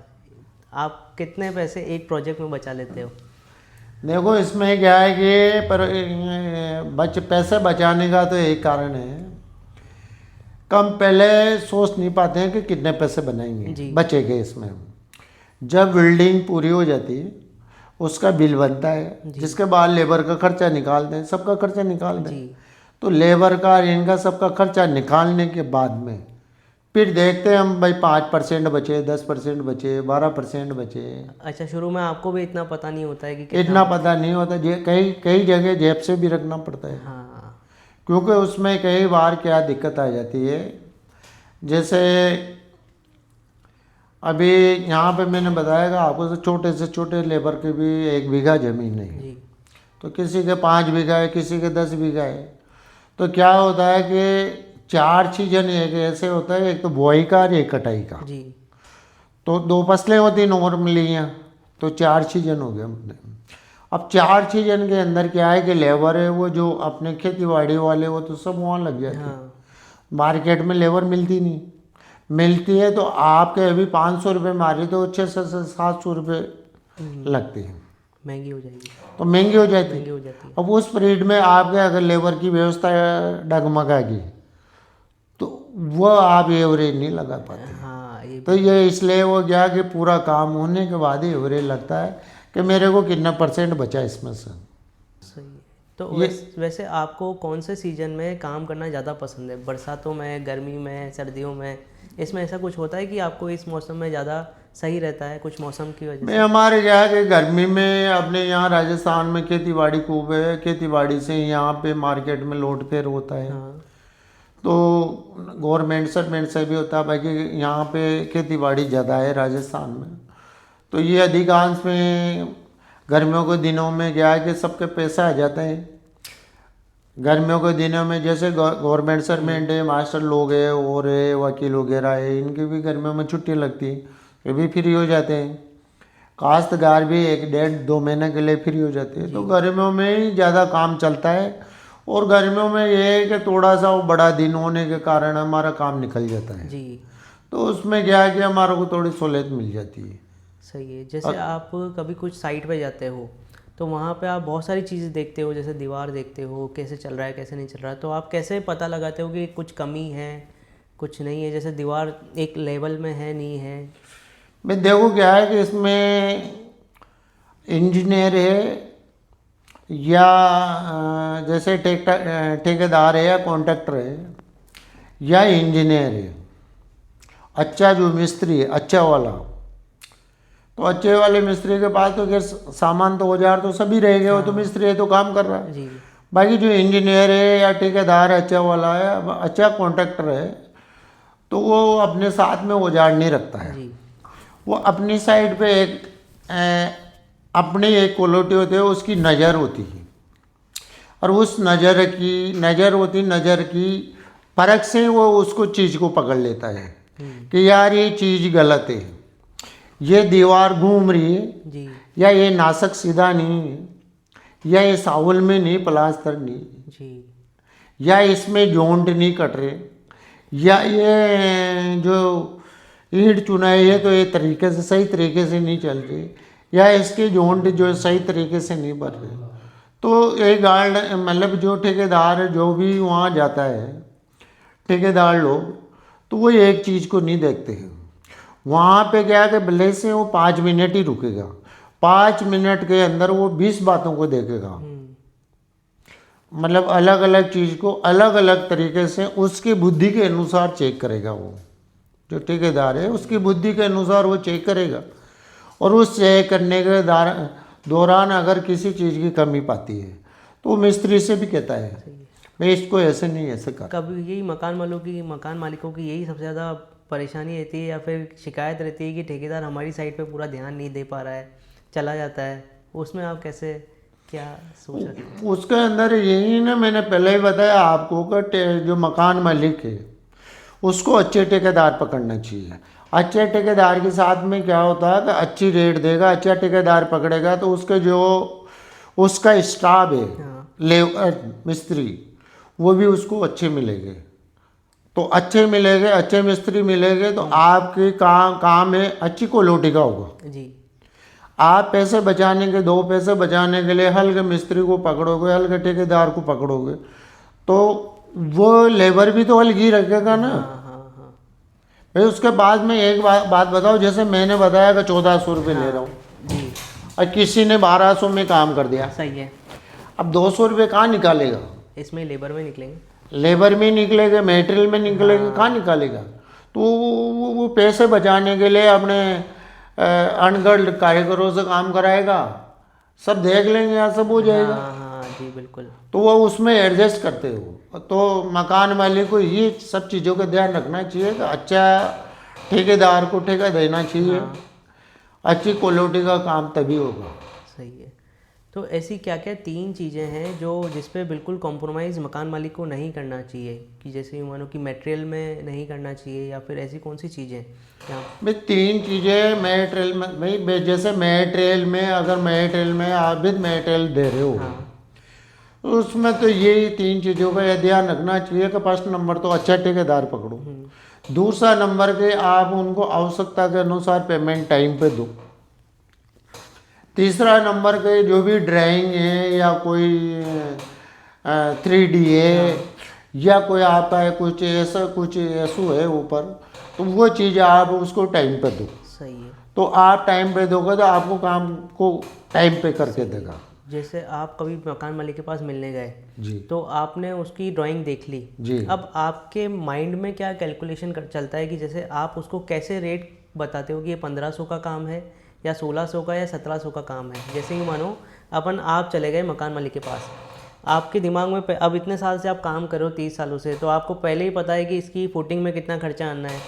A: आप कितने पैसे एक प्रोजेक्ट में बचा लेते हो?
B: देखो इसमें क्या है कि पैसे बचाने का तो एक कारण है, कम पहले सोच नहीं पाते हैं कि कितने पैसे बनाएंगे
A: जी।
B: बचेंगे इसमें। जब बिल्डिंग पूरी हो जाती है उसका बिल बनता है, जिसके बाद लेबर का खर्चा निकालते हैं, सबका खर्चा निकालते हैं।
A: जी
B: तो लेबर का इनका सबका खर्चा निकालने के बाद में फिर देखते हैं हम, भाई 5% बचे, 10% बचे, 12% बचे।
A: अच्छा, शुरू में आपको भी इतना पता नहीं होता है कि कितना?
B: इतना पता नहीं होता, कई कई जगह जेब से भी रखना पड़ता है,
A: हाँ
B: क्योंकि उसमें कई बार क्या दिक्कत आ जाती है। जैसे अभी यहाँ पे मैंने बताया कि आपको, तो छोटे से छोटे लेबर के भी 1 बीघा ज़मीन है,
A: जी
B: तो किसी के 5 बीघा है, किसी के 10 बीघा है। तो क्या होता है कि 4 सीजन एक ऐसे होता है, एक तो बुआई का और एक कटाई का।
A: जी
B: तो 2 फसलें होती नॉर्मली यहाँ, तो 4 सीजन हो गया मतलब। अब 4 सीजन के अंदर क्या है कि लेबर है वो जो अपने खेती बाड़ी वाले वो तो सब वहाँ लग जाते हैं।
A: हाँ
B: मार्केट में लेबर मिलती नहीं, मिलती है तो आपके अभी 500 रुपये मारी तो 600 से 700 रुपये लगते हैं,
A: महंगी हो जाएगी।
B: तो महंगी हो जाती
A: महंगी
B: है।
A: हो जाती है।
B: अब उस पीरियड में आपके अगर लेबर की व्यवस्था डगमगाएगी तो वो आप एवरेज नहीं लगा पाते।
A: हाँ ये
B: तो ये इसलिए वो क्या कि पूरा काम होने के बाद ही एवरेज लगता है कि मेरे को कितना % बचा इसमें से।
A: सही है। तो
B: ये
A: वैसे आपको कौन से सीजन में काम करना ज़्यादा पसंद है? बरसातों में, गर्मी में, सर्दियों में? इसमें ऐसा कुछ होता है कि आपको इस मौसम में ज़्यादा सही रहता है, कुछ मौसम की वजह
B: मैं
A: से?
B: हमारे क्या है कि गर्मी में अपने यहाँ राजस्थान में खेती बाड़ी खूब है, खेती बाड़ी से यहाँ पे मार्केट में लोड फेयर होता है,
A: हाँ
B: तो गवर्नमेंट सरमेंट से भी होता है। बाकी यहाँ पे खेती बाड़ी ज़्यादा है राजस्थान में, तो ये अधिकांश में गर्मियों के दिनों में क्या है कि सबके पैसा आ जाते हैं। गर्मियों के दिनों में जैसे गवर्नमेंट सरमेंट है, मास्टर लोग है और है वकील वगैरह है, इनकी भी गर्मियों में छुट्टी लगती है, ये भी फ्री हो जाते हैं। काश्तकार भी 1 डेढ़ 2 महीने के लिए फ्री हो जाते हैं। तो गर्मियों में ही ज़्यादा काम चलता है, और गर्मियों में ये है कि थोड़ा सा वो बड़ा दिन होने के कारण हमारा काम निकल जाता है,
A: जी
B: तो उसमें क्या है कि हमारे को थोड़ी सहूलियत मिल जाती है।
A: सही है। जैसे आप कभी कुछ साइट पे जाते हो तो वहाँ पे आप बहुत सारी चीज़ें देखते हो, जैसे दीवार देखते हो कैसे चल रहा है कैसे नहीं चल रहा है, तो आप कैसे पता लगाते हो कि कुछ कमी है कुछ नहीं है, जैसे दीवार एक लेवल में है नहीं है?
B: मैं देखो क्या है कि इसमें इंजीनियर है या जैसे ठेकेदार है या कॉन्ट्रैक्टर है या इंजीनियर है, अच्छा जो मिस्त्री है अच्छा वाला, तो अच्छे वाले मिस्त्री के पास तो खैर सामान तो औजार तो सभी रहेंगे, वो तो मिस्त्री है तो काम कर रहा है।
A: जी
B: बाकी जो इंजीनियर है या ठेकेदार अच्छा वाला है, अच्छा कॉन्ट्रैक्टर है, तो वो अपने साथ में औजार नहीं रखता है।
A: जी
B: वो अपनी साइड पे अपनी एक क्वालिटी होती है, उसकी नज़र होती है, और उस नज़र की परख से वो उसको चीज़ को पकड़ लेता है कि यार ये चीज़ गलत है, ये दीवार घूम रही है,
A: जी
B: या ये नासक सीधा नहीं है, या ये सावल में नहीं प्लास्टर नहीं,
A: जी
B: या इसमें जॉइंट नहीं कट रहे, या ये जो ईंट चुनाई है तो ये तरीके से सही तरीके से नहीं चल रही, या इसके जॉइंट जो सही तरीके से नहीं बन रहे। तो ये गार्ड मतलब जो ठेकेदार जो भी वहाँ जाता है, ठेकेदार लोग, तो वो एक चीज़ को नहीं देखते हैं। वहाँ पे क्या है कि भले से वो 5 मिनट ही रुकेगा, 5 मिनट के अंदर वो 20 बातों को देखेगा, मतलब अलग अलग चीज़ को अलग अलग तरीके से उसकी बुद्धि के अनुसार चेक करेगा। वो जो ठेकेदार है उसकी बुद्धि के अनुसार वो चेक करेगा, और उस चेक करने के दौरान अगर किसी चीज़ की कमी पाती है तो वो मिस्त्री से भी कहता है मैं इसको ऐसे नहीं ऐसे कर।
A: कभी यही मकान मालिकों की यही सबसे ज़्यादा परेशानी रहती है या फिर शिकायत रहती है कि ठेकेदार हमारी साइड पे पूरा ध्यान नहीं दे पा रहा है, चला जाता है, उसमें आप कैसे क्या सोच रहे हैं?
B: उसके अंदर यही ना, मैंने पहले ही बताया आपको कि जो मकान मालिक है उसको अच्छे ठेकेदार पकड़ना चाहिए। अच्छे ठेकेदार के साथ में क्या होता है कि अच्छी रेट देगा, अच्छा ठेकेदार पकड़ेगा तो उसके जो उसका स्टाफ है, लेबर मिस्त्री, वो भी उसको अच्छे मिलेंगे। तो अच्छे मिलेंगे, अच्छे मिस्त्री मिलेंगे तो आपके काम है अच्छी क्वालिटी का होगा।
A: जी
B: आप पैसे बचाने के 2 पैसे बचाने के लिए हल्के मिस्त्री को पकड़ोगे, हल्के ठेकेदार को पकड़ोगे, तो वो लेबर भी तो हल्की रखेगा ना।
A: हाँ
B: भाई उसके बाद में एक बात बताओ, जैसे मैंने बताया कि 1400 रुपये ले रहा हूँ
A: जी
B: और किसी ने 1200 में काम कर दिया,
A: सही है,
B: अब 200 रुपये कहाँ निकालेगा?
A: इसमें लेबर में निकलेंगे।
B: लेबर में निकलेगा, मटेरियल में निकलेगा, कहाँ निकालेगा? तो वो पैसे बचाने के लिए अपने अनगढ़ कारीगरों से काम कराएगा, सब देख लेंगे यार, सब हो जाएगा।
A: हाँ जी बिल्कुल।
B: तो वो उसमें एडजस्ट करते हो। तो मकान मालिक को ये सब चीज़ों का ध्यान रखना चाहिए कि अच्छा ठेकेदार को ठेका देना चाहिए, अच्छी क्वालिटी का काम तभी होगा।
A: सही है। तो ऐसी क्या क्या 3 चीज़ें हैं जो जिस पे बिल्कुल कॉम्प्रोमाइज़ मकान मालिक को नहीं करना चाहिए, कि जैसे मानो कि मटेरियल में नहीं करना चाहिए, या फिर ऐसी कौन सी चीज़ें यहाँ?
B: भाई 3 चीज़ें मटेरियल में, भाई जैसे मटेरियल में, अगर मटेरियल में आप भी मटेरियल दे रहे हो तो उसमें तो यही 3 चीज़ों का यह ध्यान रखना चाहिए कि फर्स्ट नंबर तो अच्छा ठेकेदार पकड़ो, दूसरा नंबर के आप उनको आवश्यकता के अनुसार पेमेंट टाइम पे दो, तीसरा नंबर के जो भी ड्राइंग है या कोई 3D है या कोई आता है कुछ ऐसा है ऊपर, तो वो चीज़ आप उसको टाइम पे दो।
A: सही है।
B: तो आप टाइम पे दोगे तो आपको काम को टाइम पे करके देगा।
A: जैसे आप कभी मकान मालिक के पास मिलने गए
B: जी
A: तो आपने उसकी ड्राइंग देख ली
B: जी।
A: अब आपके माइंड में क्या कैलकुलेशन चलता है कि जैसे आप उसको कैसे रेट बताते हो कि ये 1500 का काम है या 1600 का या 1700 का काम है? जैसे ही मानो अपन आप चले गए मकान मालिक के पास, आपके दिमाग में अब इतने साल से आप काम कर रहे हो 30 सालों से, तो आपको पहले ही पता है कि इसकी फुटिंग में कितना खर्चा आना है,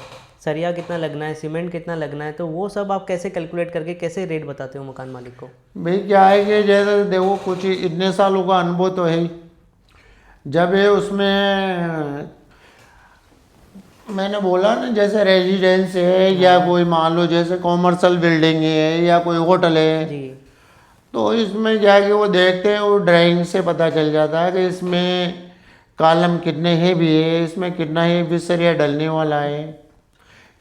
A: सरिया कितना लगना है, सीमेंट कितना लगना है, तो वो सब आप कैसे कैलकुलेट करके कैसे रेट बताते हो मकान मालिक को?
B: भाई क्या है कि जैसे देखो कुछ इतने सालों का अनुभव तो है ही, जब ये उसमें मैंने बोला ना जैसे रेजिडेंस है या कोई मान लो जैसे कॉमर्शियल बिल्डिंग है या कोई होटल है,
A: जी
B: तो इसमें क्या है कि वो देखते हैं, वो ड्राइंग से पता चल जाता है कि इसमें कॉलम कितने हेवी है, इसमें कितना हेवी सरिया डलने वाला है,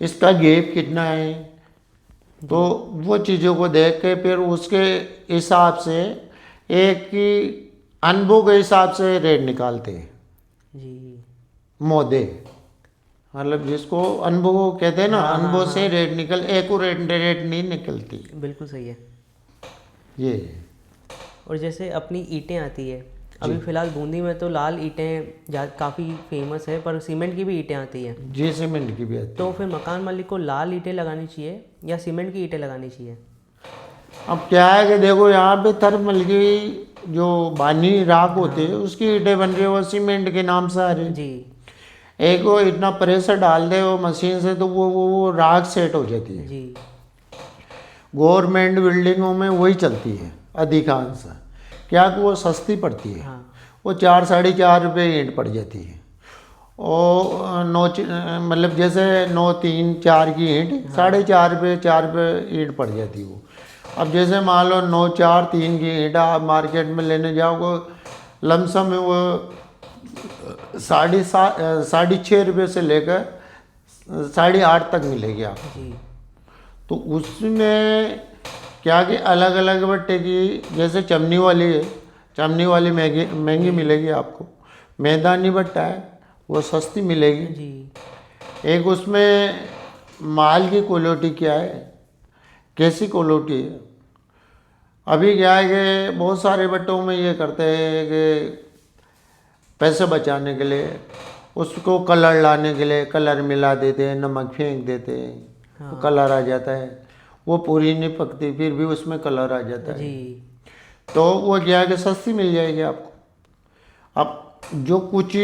B: इसका गैप कितना है। तो वो चीज़ों को देख के फिर उसके हिसाब से एक की अनुभव के हिसाब से रेट निकालते हैं।
A: जी
B: मोदे मतलब जिसको अनुभव कहते हैं ना, अनुभव से रेट निकल, एक्यूरेट रेट नहीं निकलती।
A: बिल्कुल सही है।
B: ये
A: और जैसे अपनी ईंटें आती है, अभी फ़िलहाल बूंदी में तो लाल ईंटें काफ़ी फेमस है, पर सीमेंट की भी ईंटें आती हैं।
B: जी सीमेंट की भी आती
A: तो फिर मकान मालिक को लाल ईंटें लगानी चाहिए या सीमेंट की ईंटें लगानी चाहिए?
B: है। अब क्या है कि देखो यहाँ पे थर्मल की जो बानी राख होती है उसकी ईंटें बन रही है, वो सीमेंट के नाम से आ रही है।
A: जी
B: एक वो इतना प्रेशर डाल दे वो मशीन से तो वो राख सेट हो जाती है।
A: जी
B: गवर्नमेंट बिल्डिंगों में वही चलती है अधिकांश, क्या कि वो सस्ती पड़ती है।
A: हाँ
B: वो 4-4.5 रुपये ईंट पड़ जाती है। और मतलब जैसे 9-3-4 की ईंट 4.5 रुपये 4 रुपये ईंट पड़ जाती है वो। अब जैसे मान लो 9-4-3 की ईंट आप मार्केट में लेने जाओगे लमसम में वो 6.5 रुपये से लेकर 8.5 तक मिलेगी आपको।
A: जी
B: तो उसमें क्या कि अलग अलग बट्टे की, जैसे चमनी वाली है, चमनी वाली महंगी महंगी मिलेगी आपको। मैदानी बट्टा है वो सस्ती मिलेगी।
A: जी
B: एक उसमें माल की क्वालिटी क्या है, कैसी क्वालिटी है। अभी क्या है कि बहुत सारे बट्टों में ये करते हैं कि पैसे बचाने के लिए उसको कलर लाने के लिए कलर मिला देते हैं, नमक फेंक देते हैं, तो कलर आ जाता है। वो पूरी नहीं पकती फिर भी उसमें कलर आ जाता है।
A: जी
B: तो वो क्या है कि सस्ती मिल जाएगी आपको। अब जो कुछ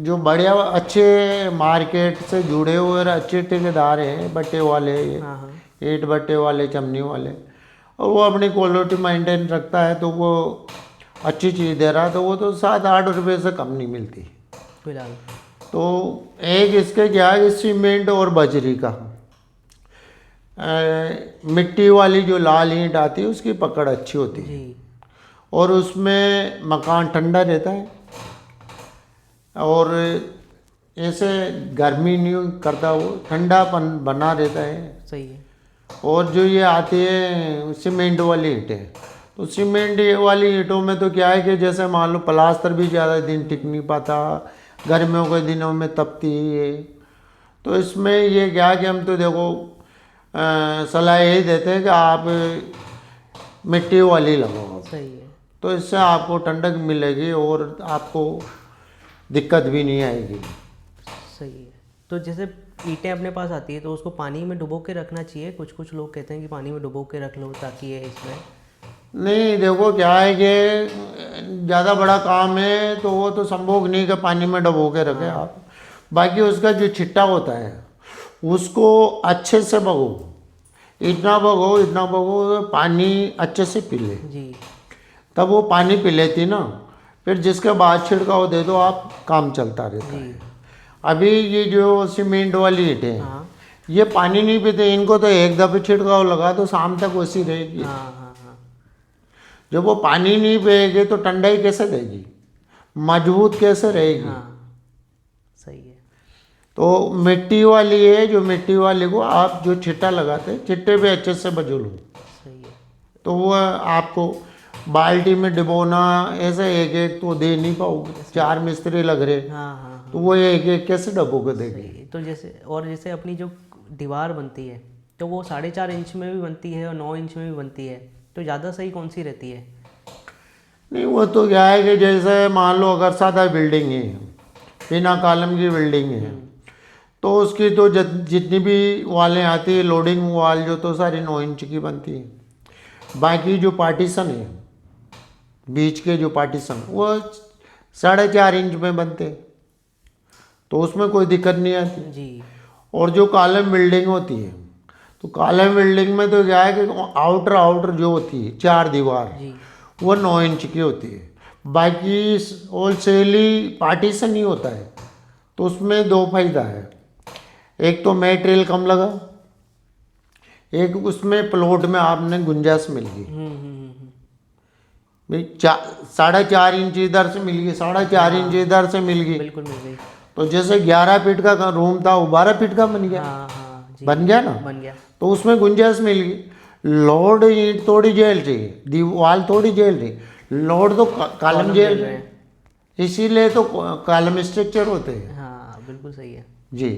B: जो बढ़िया अच्छे मार्केट से जुड़े हुए और अच्छे ठेकेदार हैं, बट्टे वाले,
A: हाँ हाँ
B: ईंट बट्टे वाले, चमनी वाले, और वो अपनी क्वालिटी मेंटेन रखता है तो वो अच्छी चीज़ दे रहा है, तो वो तो 7-8 रुपये से कम नहीं मिलती
A: फिलहाल।
B: तो एक इसके क्या है, सीमेंट और बजरी का मिट्टी वाली जो लाल ईंट आती है उसकी पकड़ अच्छी होती है
A: जी
B: और उसमें मकान ठंडा रहता है और ऐसे गर्मी नहीं करता, वो ठंडापन बना रहता है।
A: सही है।
B: और जो ये आती है सीमेंट वाली ईंटें, तो सीमेंट वाली ईंटों में तो क्या है कि जैसे मान लो प्लास्टर भी ज़्यादा दिन टिक नहीं पाता, गर्मियों के दिनों में तपती है। तो इसमें ये क्या है कि हम तो देखो सलाह यही देते हैं कि आप मिट्टी वाली लगाओ,
A: सही है।
B: तो इससे आपको ठंडक मिलेगी और आपको दिक्कत भी नहीं आएगी।
A: सही है। तो जैसे ईंटें अपने पास आती है तो उसको पानी में डुबो के रखना चाहिए। कुछ कुछ लोग कहते हैं कि पानी में डुबो के रख लो ताकि ये इसमें।
B: नहीं देखो क्या है कि ज़्यादा बड़ा काम है तो वो तो संभोग नहीं कि पानी में डुबो के रखें आप। बाकी उसका जो छिट्टा होता है उसको अच्छे से भगो, इतना भगो पानी अच्छे से पी ले,
A: जी
B: तब वो पानी पी लेती ना, फिर जिसके बाद छिड़काव दे दो आप, काम चलता रहता
A: जी
B: है। अभी ये जो सीमेंट वाली ईंटें हैं
A: हाँ
B: ये पानी नहीं पीते, इनको तो एक दफ़े छिड़काव लगा तो शाम तक वैसी रहेगी।
A: हाँ हाँ हाँ
B: जब वो पानी नहीं पिएगी तो ठंडाई कैसे देगी, मजबूत कैसे रहेगी।
A: हाँ सही है।
B: तो मिट्टी वाली है, जो मिट्टी वाली को आप जो छिट्टा लगाते हैं छिट्टे पे अच्छे से बजो लो,
A: सही है।
B: तो वो आपको बाल्टी में डिबोना ऐसे एक एक तो दे नहीं पाओगे, 4 मिस्त्री लग रहे,
A: हाँ हाँ
B: तो वो एक एक कैसे डबो के देंगे।
A: सही है। तो जैसे अपनी जो दीवार बनती है तो वो 4.5 इंच में भी बनती है और 9 इंच में भी बनती है, तो ज़्यादा सही कौन सी रहती है?
B: नहीं वो तो क्या है कि जैसे मान लो अगर सादा बिल्डिंग है, बिना कॉलम की बिल्डिंग है, तो उसकी तो जितनी भी वालें आती है लोडिंग वाल जो तो सारी 9 इंच की बनती है। बाकी जो पार्टीशन है बीच के जो पार्टीशन वो 4.5 इंच में बनते हैं, तो उसमें कोई दिक्कत नहीं आती।
A: जी
B: और जो कॉलम बिल्डिंग होती है तो कॉलम बिल्डिंग में तो क्या है कि आउटर जो होती है 4 दीवार
A: जी
B: वो 9 इंच की होती है। बाकी होलसेली पार्टीशन ही होता है, तो उसमें 2 फायदा है, एक तो मटेरियल कम लगा, एक उसमें प्लॉट में आपने गुंजाइश मिल गई। भाई 4.5 इंच इधर से मिल गई, 4.5 इंच इधर से मिल गई,
A: बिल्कुल मिल गई।
B: तो जैसे 11 फीट का रूम था वो 12 फीट का बन गया,
A: हाँ हाँ जी
B: बन गया ना,
A: बन गया।
B: तो उसमें गुंजाइश मिल गई। लोड ईंट थोड़ी झेल रही, दीवार थोड़ी झेल रही, लोड तो कॉलम झेल रहे हैं, इसीलिए तो कॉलम स्ट्रक्चर होते हैं।
A: हाँ बिल्कुल सही है।
B: जी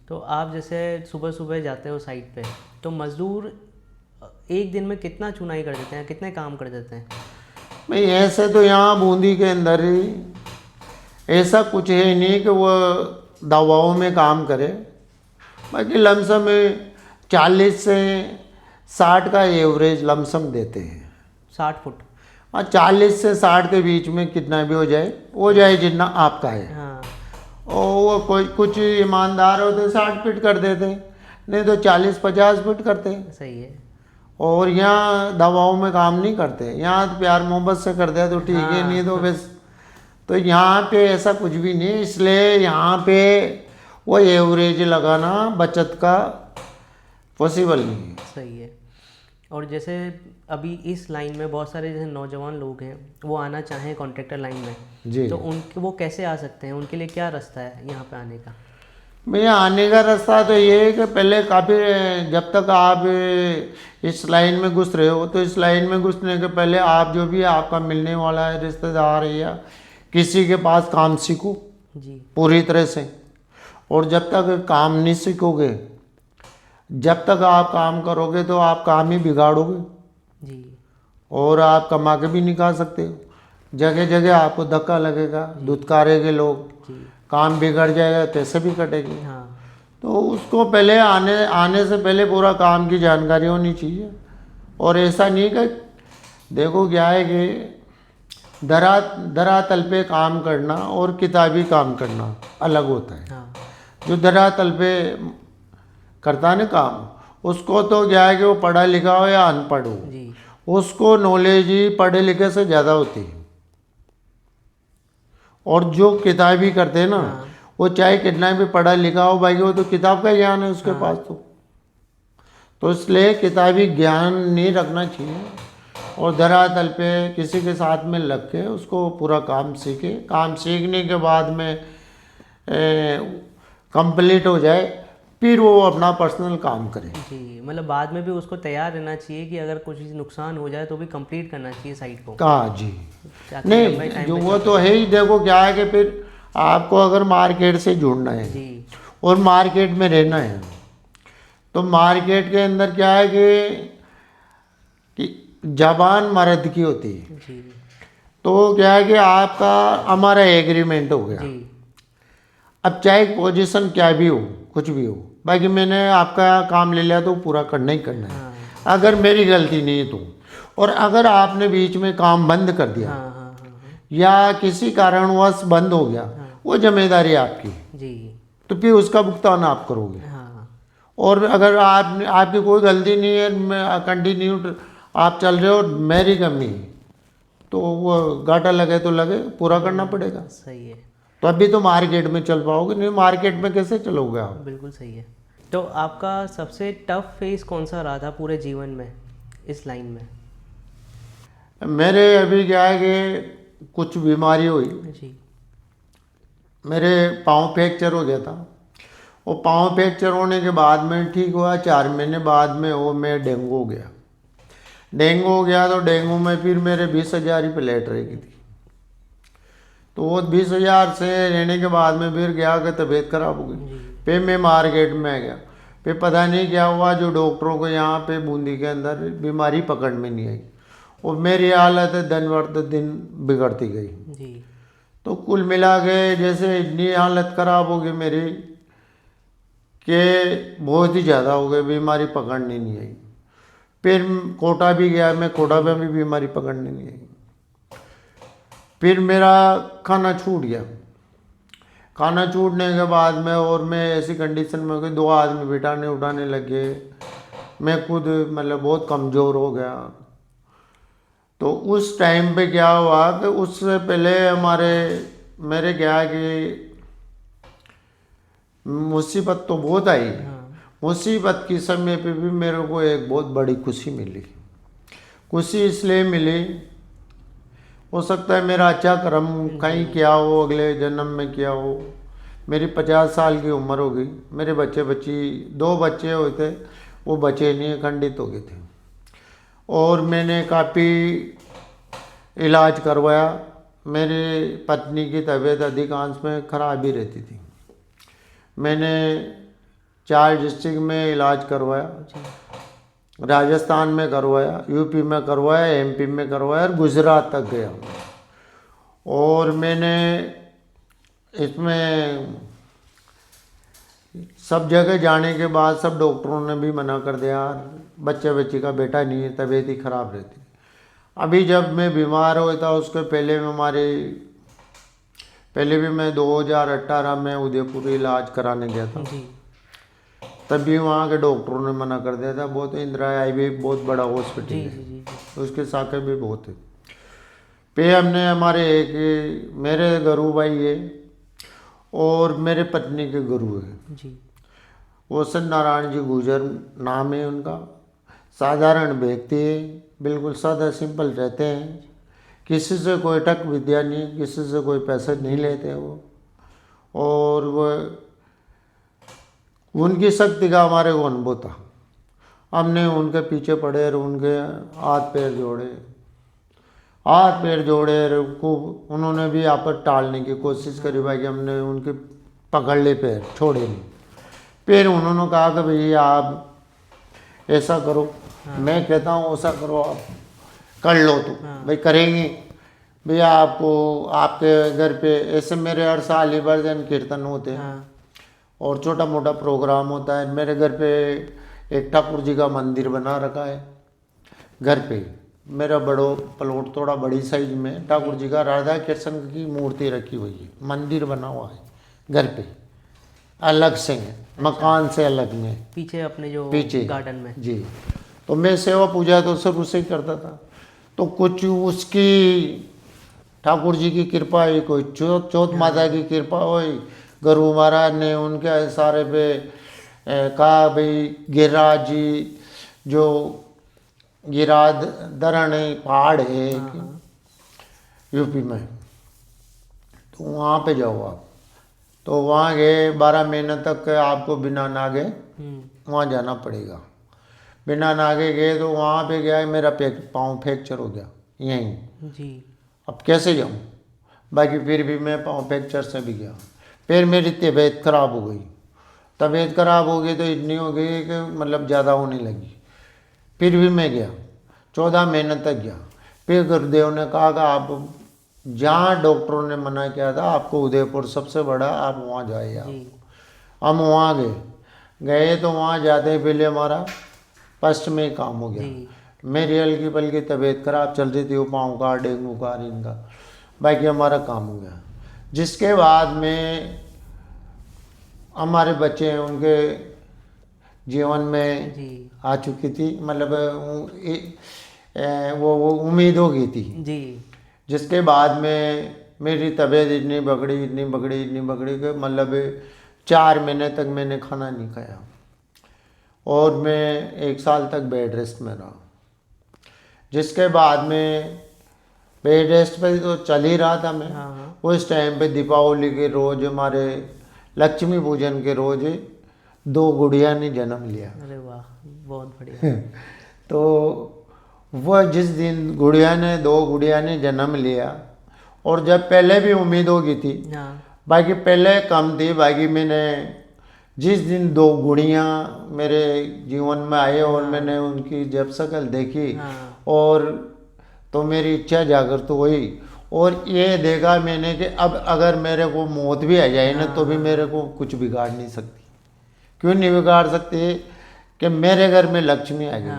A: तो आप जैसे सुबह सुबह जाते हो साइट पे, तो मज़दूर एक दिन में कितना चुनाई कर देते हैं, कितने काम कर देते हैं?
B: भाई ऐसे तो यहाँ बूंदी के अंदर ही ऐसा कुछ है नहीं कि वो दवाओं में काम करे। बाकी लमसम 40 से 60 का एवरेज लमसम देते हैं।
A: 60 फुट।
B: हाँ, 40 से 60 के बीच में कितना भी हो जाए जितना आपका है।
A: हाँ
B: और वो कोई कुछ ईमानदार होते 60 फीट कर देते, नहीं तो 40-50 फीट करते।
A: सही है।
B: और यहाँ दवाओं में काम नहीं करते, यहाँ तो प्यार मोहब्बत से कर दे तो ठीक है,
A: हाँ।
B: नहीं तो बस। तो यहाँ पे ऐसा कुछ भी नहीं, इसलिए यहाँ पे वो एवरेज लगाना बचत का पॉसिबल नहीं है।
A: सही है। और जैसे अभी इस लाइन में बहुत सारे जैसे नौजवान लोग हैं, वो आना चाहें कॉन्ट्रैक्टर लाइन में,
B: जी,
A: तो उनके वो कैसे आ सकते हैं? उनके लिए क्या रास्ता है यहाँ पे आने का?
B: भैया आने का रास्ता तो ये है कि पहले काफ़ी, जब तक आप इस लाइन में घुस रहे हो तो इस लाइन में घुसने के पहले आप जो भी आपका मिलने वाला है रिश्तेदार या किसी के पास काम सीखो
A: जी।
B: पूरी तरह से। और जब तक काम नहीं सीखोगे, जब तक आप काम करोगे तो आप काम ही बिगाड़ोगे
A: जी।
B: और आप कमा के भी नहीं खा सकते हो। जगह जगह आपको धक्का लगेगा, धुतकारेंगे लोग,
A: जी।
B: काम बिगड़ जाएगा, पैसे भी कटेंगे।
A: हाँ।
B: तो उसको पहले आने से पहले पूरा काम की जानकारी होनी चाहिए। और ऐसा नहीं कि देखो क्या है कि धरातल पे काम करना और किताबी काम करना अलग होता है।
A: हाँ।
B: जो धरातल पे करता है ना काम, उसको तो क्या है कि वो पढ़ा लिखा हो या अनपढ़ हो,
A: जी।
B: उसको नॉलेज ही पढ़े लिखे से ज़्यादा होती है। और जो किताबी करते हैं ना,
A: हाँ।
B: वो चाहे कितना भी पढ़ा लिखा हो भाई, वो तो किताब का ज्ञान है उसके पास। तो इसलिए किताबी ज्ञान नहीं रखना चाहिए और धरातल पे किसी के साथ में लग के उसको पूरा काम सीखे। काम सीखने के बाद में कंप्लीट हो जाए, फिर वो अपना पर्सनल काम करे।
A: जी, मतलब बाद में भी उसको तैयार रहना चाहिए कि अगर कुछ नुकसान हो जाए तो भी कंप्लीट करना चाहिए साइट को।
B: कहाँ जी,
A: ताकि लंबे
B: नहीं
A: टाइम
B: जो
A: पे
B: वो तो है ही। देखो क्या है कि फिर आपको अगर मार्केट से जुड़ना है
A: जी।
B: और मार्केट में रहना है, तो मार्केट के अंदर क्या है कि जबान मर्द की होती है।
A: जी।
B: तो क्या है कि आपका हमारा एग्रीमेंट हो गया,
A: जी।
B: अब चाहे पोजीशन क्या भी हो, कुछ भी हो, बाकी मैंने आपका काम ले लिया तो पूरा करना ही करना है।
A: हाँ।
B: अगर मेरी गलती नहीं है तो, और अगर आपने बीच में काम बंद कर दिया
A: हाँ। हाँ। हाँ। हाँ।
B: या किसी कारणवश बंद हो गया, वो जिम्मेदारी आपकी,
A: जी।
B: तो फिर उसका भुगतान आप करोगे।
A: हाँ।
B: और अगर आपकी कोई गलती नहीं है, कंटिन्यू आप चल रहे हो, मेरी कमी है, तो वो घाटा लगे तो लगे, पूरा करना पड़ेगा।
A: सही है।
B: तो अभी तो मार्केट में चल पाओगे, नहीं मार्केट में कैसे चलोगे आप।
A: बिल्कुल सही है। तो आपका सबसे टफ फेज कौन सा रहा था पूरे जीवन में इस लाइन में?
B: मेरे अभी क्या है कि कुछ बीमारी हुई,
A: जी।
B: मेरे पाँव फ्रैक्चर हो गया था। वो पाँव फ्रैक्चर होने के बाद में ठीक हुआ, 4 महीने बाद में वो मैं डेंगू हो गया। डेंगू हो गया तो डेंगू में फिर मेरे 20,000 ही प्लेट रह गई थी। तो वो 20,000 से रहने के बाद में फिर गया कि तबीयत खराब हो गई। फिर मैं मार्केट में आ गया। फिर पता नहीं क्या हुआ, जो डॉक्टरों को यहाँ पे बूंदी के अंदर बीमारी पकड़ में नहीं आई और मेरी हालत दिन बर दिन बिगड़ती गई।
A: जी।
B: तो कुल मिला के जैसे इतनी हालत ख़राब हो गई मेरी कि बहुत ही ज़्यादा हो गई, बीमारी पकड़ने नहीं आई। फिर कोटा भी गया मैं, कोटा में भी बीमारी पकड़ने नहीं आई। फिर मेरा खाना छूट गया। खाना छूटने के बाद में और मैं ऐसी कंडीशन में हो गई, 2 आदमी बिठाने उठाने लगे, मैं खुद मतलब बहुत कमज़ोर हो गया। तो उस टाइम पे क्या हुआ कि उससे पहले मेरे क्या है कि मुसीबत तो बहुत आई। मुसीबत के समय पे भी मेरे को एक बहुत बड़ी खुशी मिली। खुशी इसलिए मिली, हो सकता है मेरा अच्छा कर्म कहीं किया हो, अगले जन्म में किया हो। मेरी 50 साल की उम्र हो गई, मेरे बच्ची 2 बच्चे हुए थे, वो बचे नहीं, खंडित हो गए थे। और मैंने काफ़ी इलाज करवाया। मेरी पत्नी की तबीयत अधिकांश में ख़राब ही रहती थी। मैंने 4 डिस्ट्रिक्ट में इलाज करवाया, राजस्थान में करवाया, यूपी में करवाया, एमपी में करवाया और गुजरात तक गया। और मैंने इसमें सब जगह जाने के बाद सब डॉक्टरों ने भी मना कर दिया, यार बच्चे का बेटा नहीं है, तबीयत ही ख़राब रहती। अभी जब मैं बीमार हुआ था उसके पहले भी मैं 2018 में उदयपुर इलाज कराने गया था।
A: जी
B: तब भी वहाँ के डॉक्टरों ने मना कर दिया था। बहुत इंदिरा आईवी बहुत बड़ा हॉस्पिटल
A: जी
B: है,
A: जी जी
B: उसके शाखे भी बहुत है। पे हमने हमारे एक मेरे गुरु भाई है और मेरे पत्नी के गुरु है,
A: जी
B: वो सत्यनारायण जी गुजर नाम है उनका। साधारण व्यक्ति है, बिल्कुल सादा सिंपल रहते हैं, किसी से कोई टक विद्या नहीं, किसी से कोई पैसे नहीं लेते वो। और वो उनकी शक्ति का हमारे को अनुभव था। हमने उनके पीछे पड़े और उनके हाथ पैर जोड़े और खूब उन्होंने भी आपस टालने की कोशिश करी भाई, हमने उनके पकड़ ले, पैर छोड़े नहीं। फिर उन्होंने कहा कि भैया आप ऐसा करो, मैं कहता हूँ ऐसा करो, आप कर लो तो भाई करेंगे भैया। आपको आपके घर पे ऐसे मेरे हर साल ही भजन कीर्तन होते हैं और छोटा मोटा प्रोग्राम होता है। मेरे घर पे एक ठाकुर जी का मंदिर बना रखा है घर पे, मेरा बड़ो प्लॉट थोड़ा बड़ी साइज में ठाकुर जी का राधा कृष्ण की मूर्ति रखी हुई है, मंदिर बना हुआ है घर पे, अलग से है, मकान से अलग में
A: पीछे अपने जो
B: पीछे
A: गार्डन में।
B: जी। तो मैं सेवा पूजा तो सब उससे ही करता था। तो कुछ उसकी ठाकुर जी की कृपा हुई, कोई चौथ माता की कृपा हुई, गुरु महाराज ने उनके इशारे पे कहा भाई गिरिराज जी जो गिरिराज दरण पहाड़ है यूपी में, तो वहाँ पे जाओ आप। तो वहाँ गए, 12 महीने तक आपको बिना नागे वहाँ जाना पड़ेगा। बिना नागे गए तो वहाँ पे गया, मेरा पाँव फ्रैक्चर हो गया यहीं।
A: जी
B: अब कैसे जाऊँ, बाकी फिर भी मैं पाँव फ्रैक्चर से भी गया। फिर मेरी तबीयत खराब हो गई, तबीयत खराब हो गई तो इतनी हो गई कि मतलब ज़्यादा होने लगी। फिर भी मैं गया, 14 महीने तक गया। फिर गुरुदेव ने कहा कि आप जहाँ डॉक्टरों ने मना किया था आपको उदयपुर सबसे बड़ा, आप वहाँ जाइए आप। हम वहाँ गए तो वहाँ जाते ही पहले हमारा फर्स्ट में ही काम हो गया। मेरी हल्की पल्की तबीयत खराब चल रही थी, वो पाँव का डेंगू का इनका, बाकी हमारा काम हो गया। जिसके बाद में हमारे बच्चे हैं उनके जीवन में आ चुकी थी, मतलब वो उम्मीद हो गई थी
A: जी।
B: जिसके बाद में मेरी तबीयत इतनी बगड़ी कि मतलब 4 महीने तक मैंने खाना नहीं खाया और मैं 1 साल तक बेड रेस्ट में रहा। जिसके बाद में बेड रेस्ट पे तो चल ही रहा था मैं। उस टाइम पे दीपावली के रोज़, हमारे लक्ष्मी पूजन के रोज़ 2 गुड़िया ने जन्म लिया।
A: अरे वाह, बहुत बढ़िया।
B: तो वह जिस दिन गुड़िया ने 2 गुड़िया ने जन्म लिया, और जब पहले भी उम्मीद हो गई थी, बाकी पहले कम थी, बाकी मैंने जिस दिन 2 गुड़िया मेरे जीवन में आए और मैंने उनकी जब शक्ल देखी और तो मेरी इच्छा जागृत हुई और ये देखा मैंने कि अब अगर मेरे को मौत भी आ जाए ना तो भी मेरे को कुछ बिगाड़ नहीं सकती। क्यों नहीं बिगाड़ सकती कि मेरे घर में लक्ष्मी आ गई।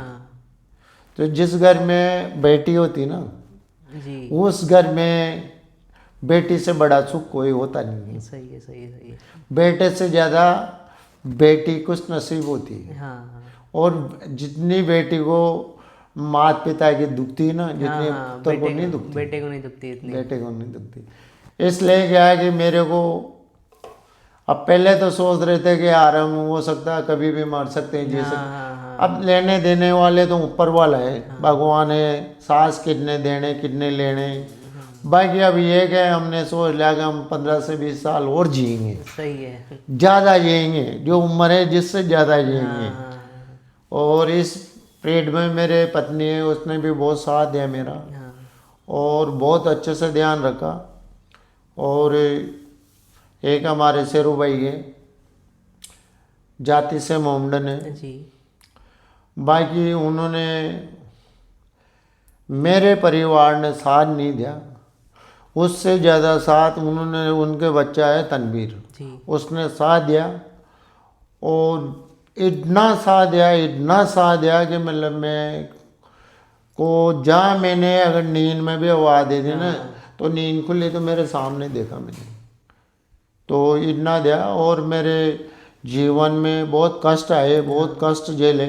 B: तो जिस घर में बेटी होती ना
A: जी,
B: उस घर में बेटी से बड़ा सुख कोई होता नहीं है।
A: सही है, सही है, सही है।
B: बेटे से ज़्यादा बेटी कुछ नसीब होती है। और जितनी बेटी को माता पिता की दुखती है ना, जितनी तो को नहीं दुखती,
A: बेटे को नहीं दुखती इतनी,
B: बेटे को नहीं दुखती। इसलिए क्या है कि मेरे को अब पहले तो सोच रहे थे कि यार हम हो सकता है कभी भी मर सकते हैं, जी सकते। अब लेने देने वाले तो ऊपर वाला है, भगवान है, सांस कितने देने कितने लेने। बाकी अब ये कि हमने सोच लिया कि हम 15 से 20 साल और जिएंगे।
A: सही है,
B: ज़्यादा जिएंगे, जो उम्र है जिससे ज़्यादा जिएंगे। और इस पीरियड में मेरे पत्नी है, उसने भी बहुत साथ दिया मेरा और बहुत अच्छे से ध्यान रखा। और एक हमारे शेरू भाई है, जाति से मोमडन है
A: जी।
B: बाकी उन्होंने मेरे परिवार ने साथ नहीं दिया, उससे ज़्यादा साथ उन्होंने, उनके बच्चा है तनवीर,
A: जी
B: उसने साथ दिया। और इतना साथ दिया, इतना साथ दिया कि मतलब मैं को जहाँ मैंने अगर नींद में भी आवाज़ दे दी ना, तो नींद खुली तो मेरे सामने देखा मैंने, तो इतना दिया। और मेरे जीवन में बहुत कष्ट आए, बहुत कष्ट झेले।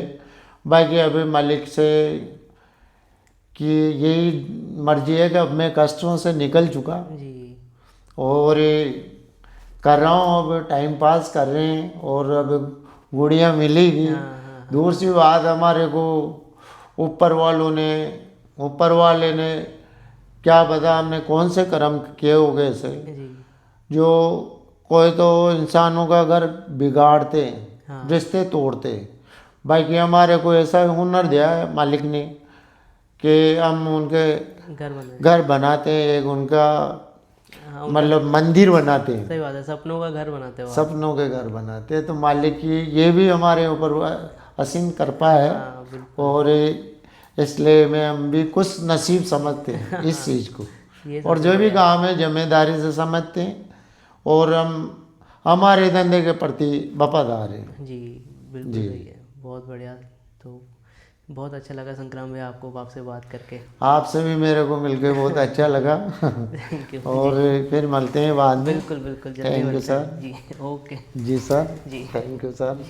B: बाकी अभी मालिक से कि यही मर्जी है कि अब मैं कष्टों से निकल चुका
A: जी
B: और कर रहा हूँ, अब टाइम पास कर रहे हैं। और अब गुड़िया मिलेगी, दूर सी बात, हमारे को ऊपर वाले ने क्या पता हमने कौन से कर्म किए हो गए से,
A: जी
B: जो कोई तो इंसानों का घर बिगाड़ते हैं,
A: हाँ।
B: रिश्ते तोड़ते हैं। बाकी हमारे को ऐसा हुनर दिया है मालिक ने कि हम उनके
A: घर बने।
B: घर बनाते हैं, एक उनका
A: हाँ,
B: मतलब मंदिर बनाते हैं,
A: सही बात है, सपनों का घर बनाते हो आप।
B: सपनों के घर बनाते हैं। तो मालिक की ये भी हमारे ऊपर असीम कृपा है।
A: हाँ बिल्कुल।
B: और इसलिए मैं हम भी कुछ नसीब समझते हैं इस चीज़ को,
A: ये
B: और जो भी काम है जिम्मेदारी से समझते हैं, और हम हमारे धंधे के प्रति वफादार हैं।
A: जी बिल्कुल सही है, बहुत बढ़िया। तो बहुत अच्छा लगा संक्राम भाई आपको आपसे बात करके।
B: आपसे भी मेरे को मिलके बहुत अच्छा लगा।
A: Thank you.
B: और फिर मिलते हैं बाद में।
A: बिल्कुल बिल्कुल, जल्दी
B: थैंक यू
A: मिलते हैं।
B: सर।
A: जी ओके।
B: जी सर,
A: जी
B: थैंक यू सर।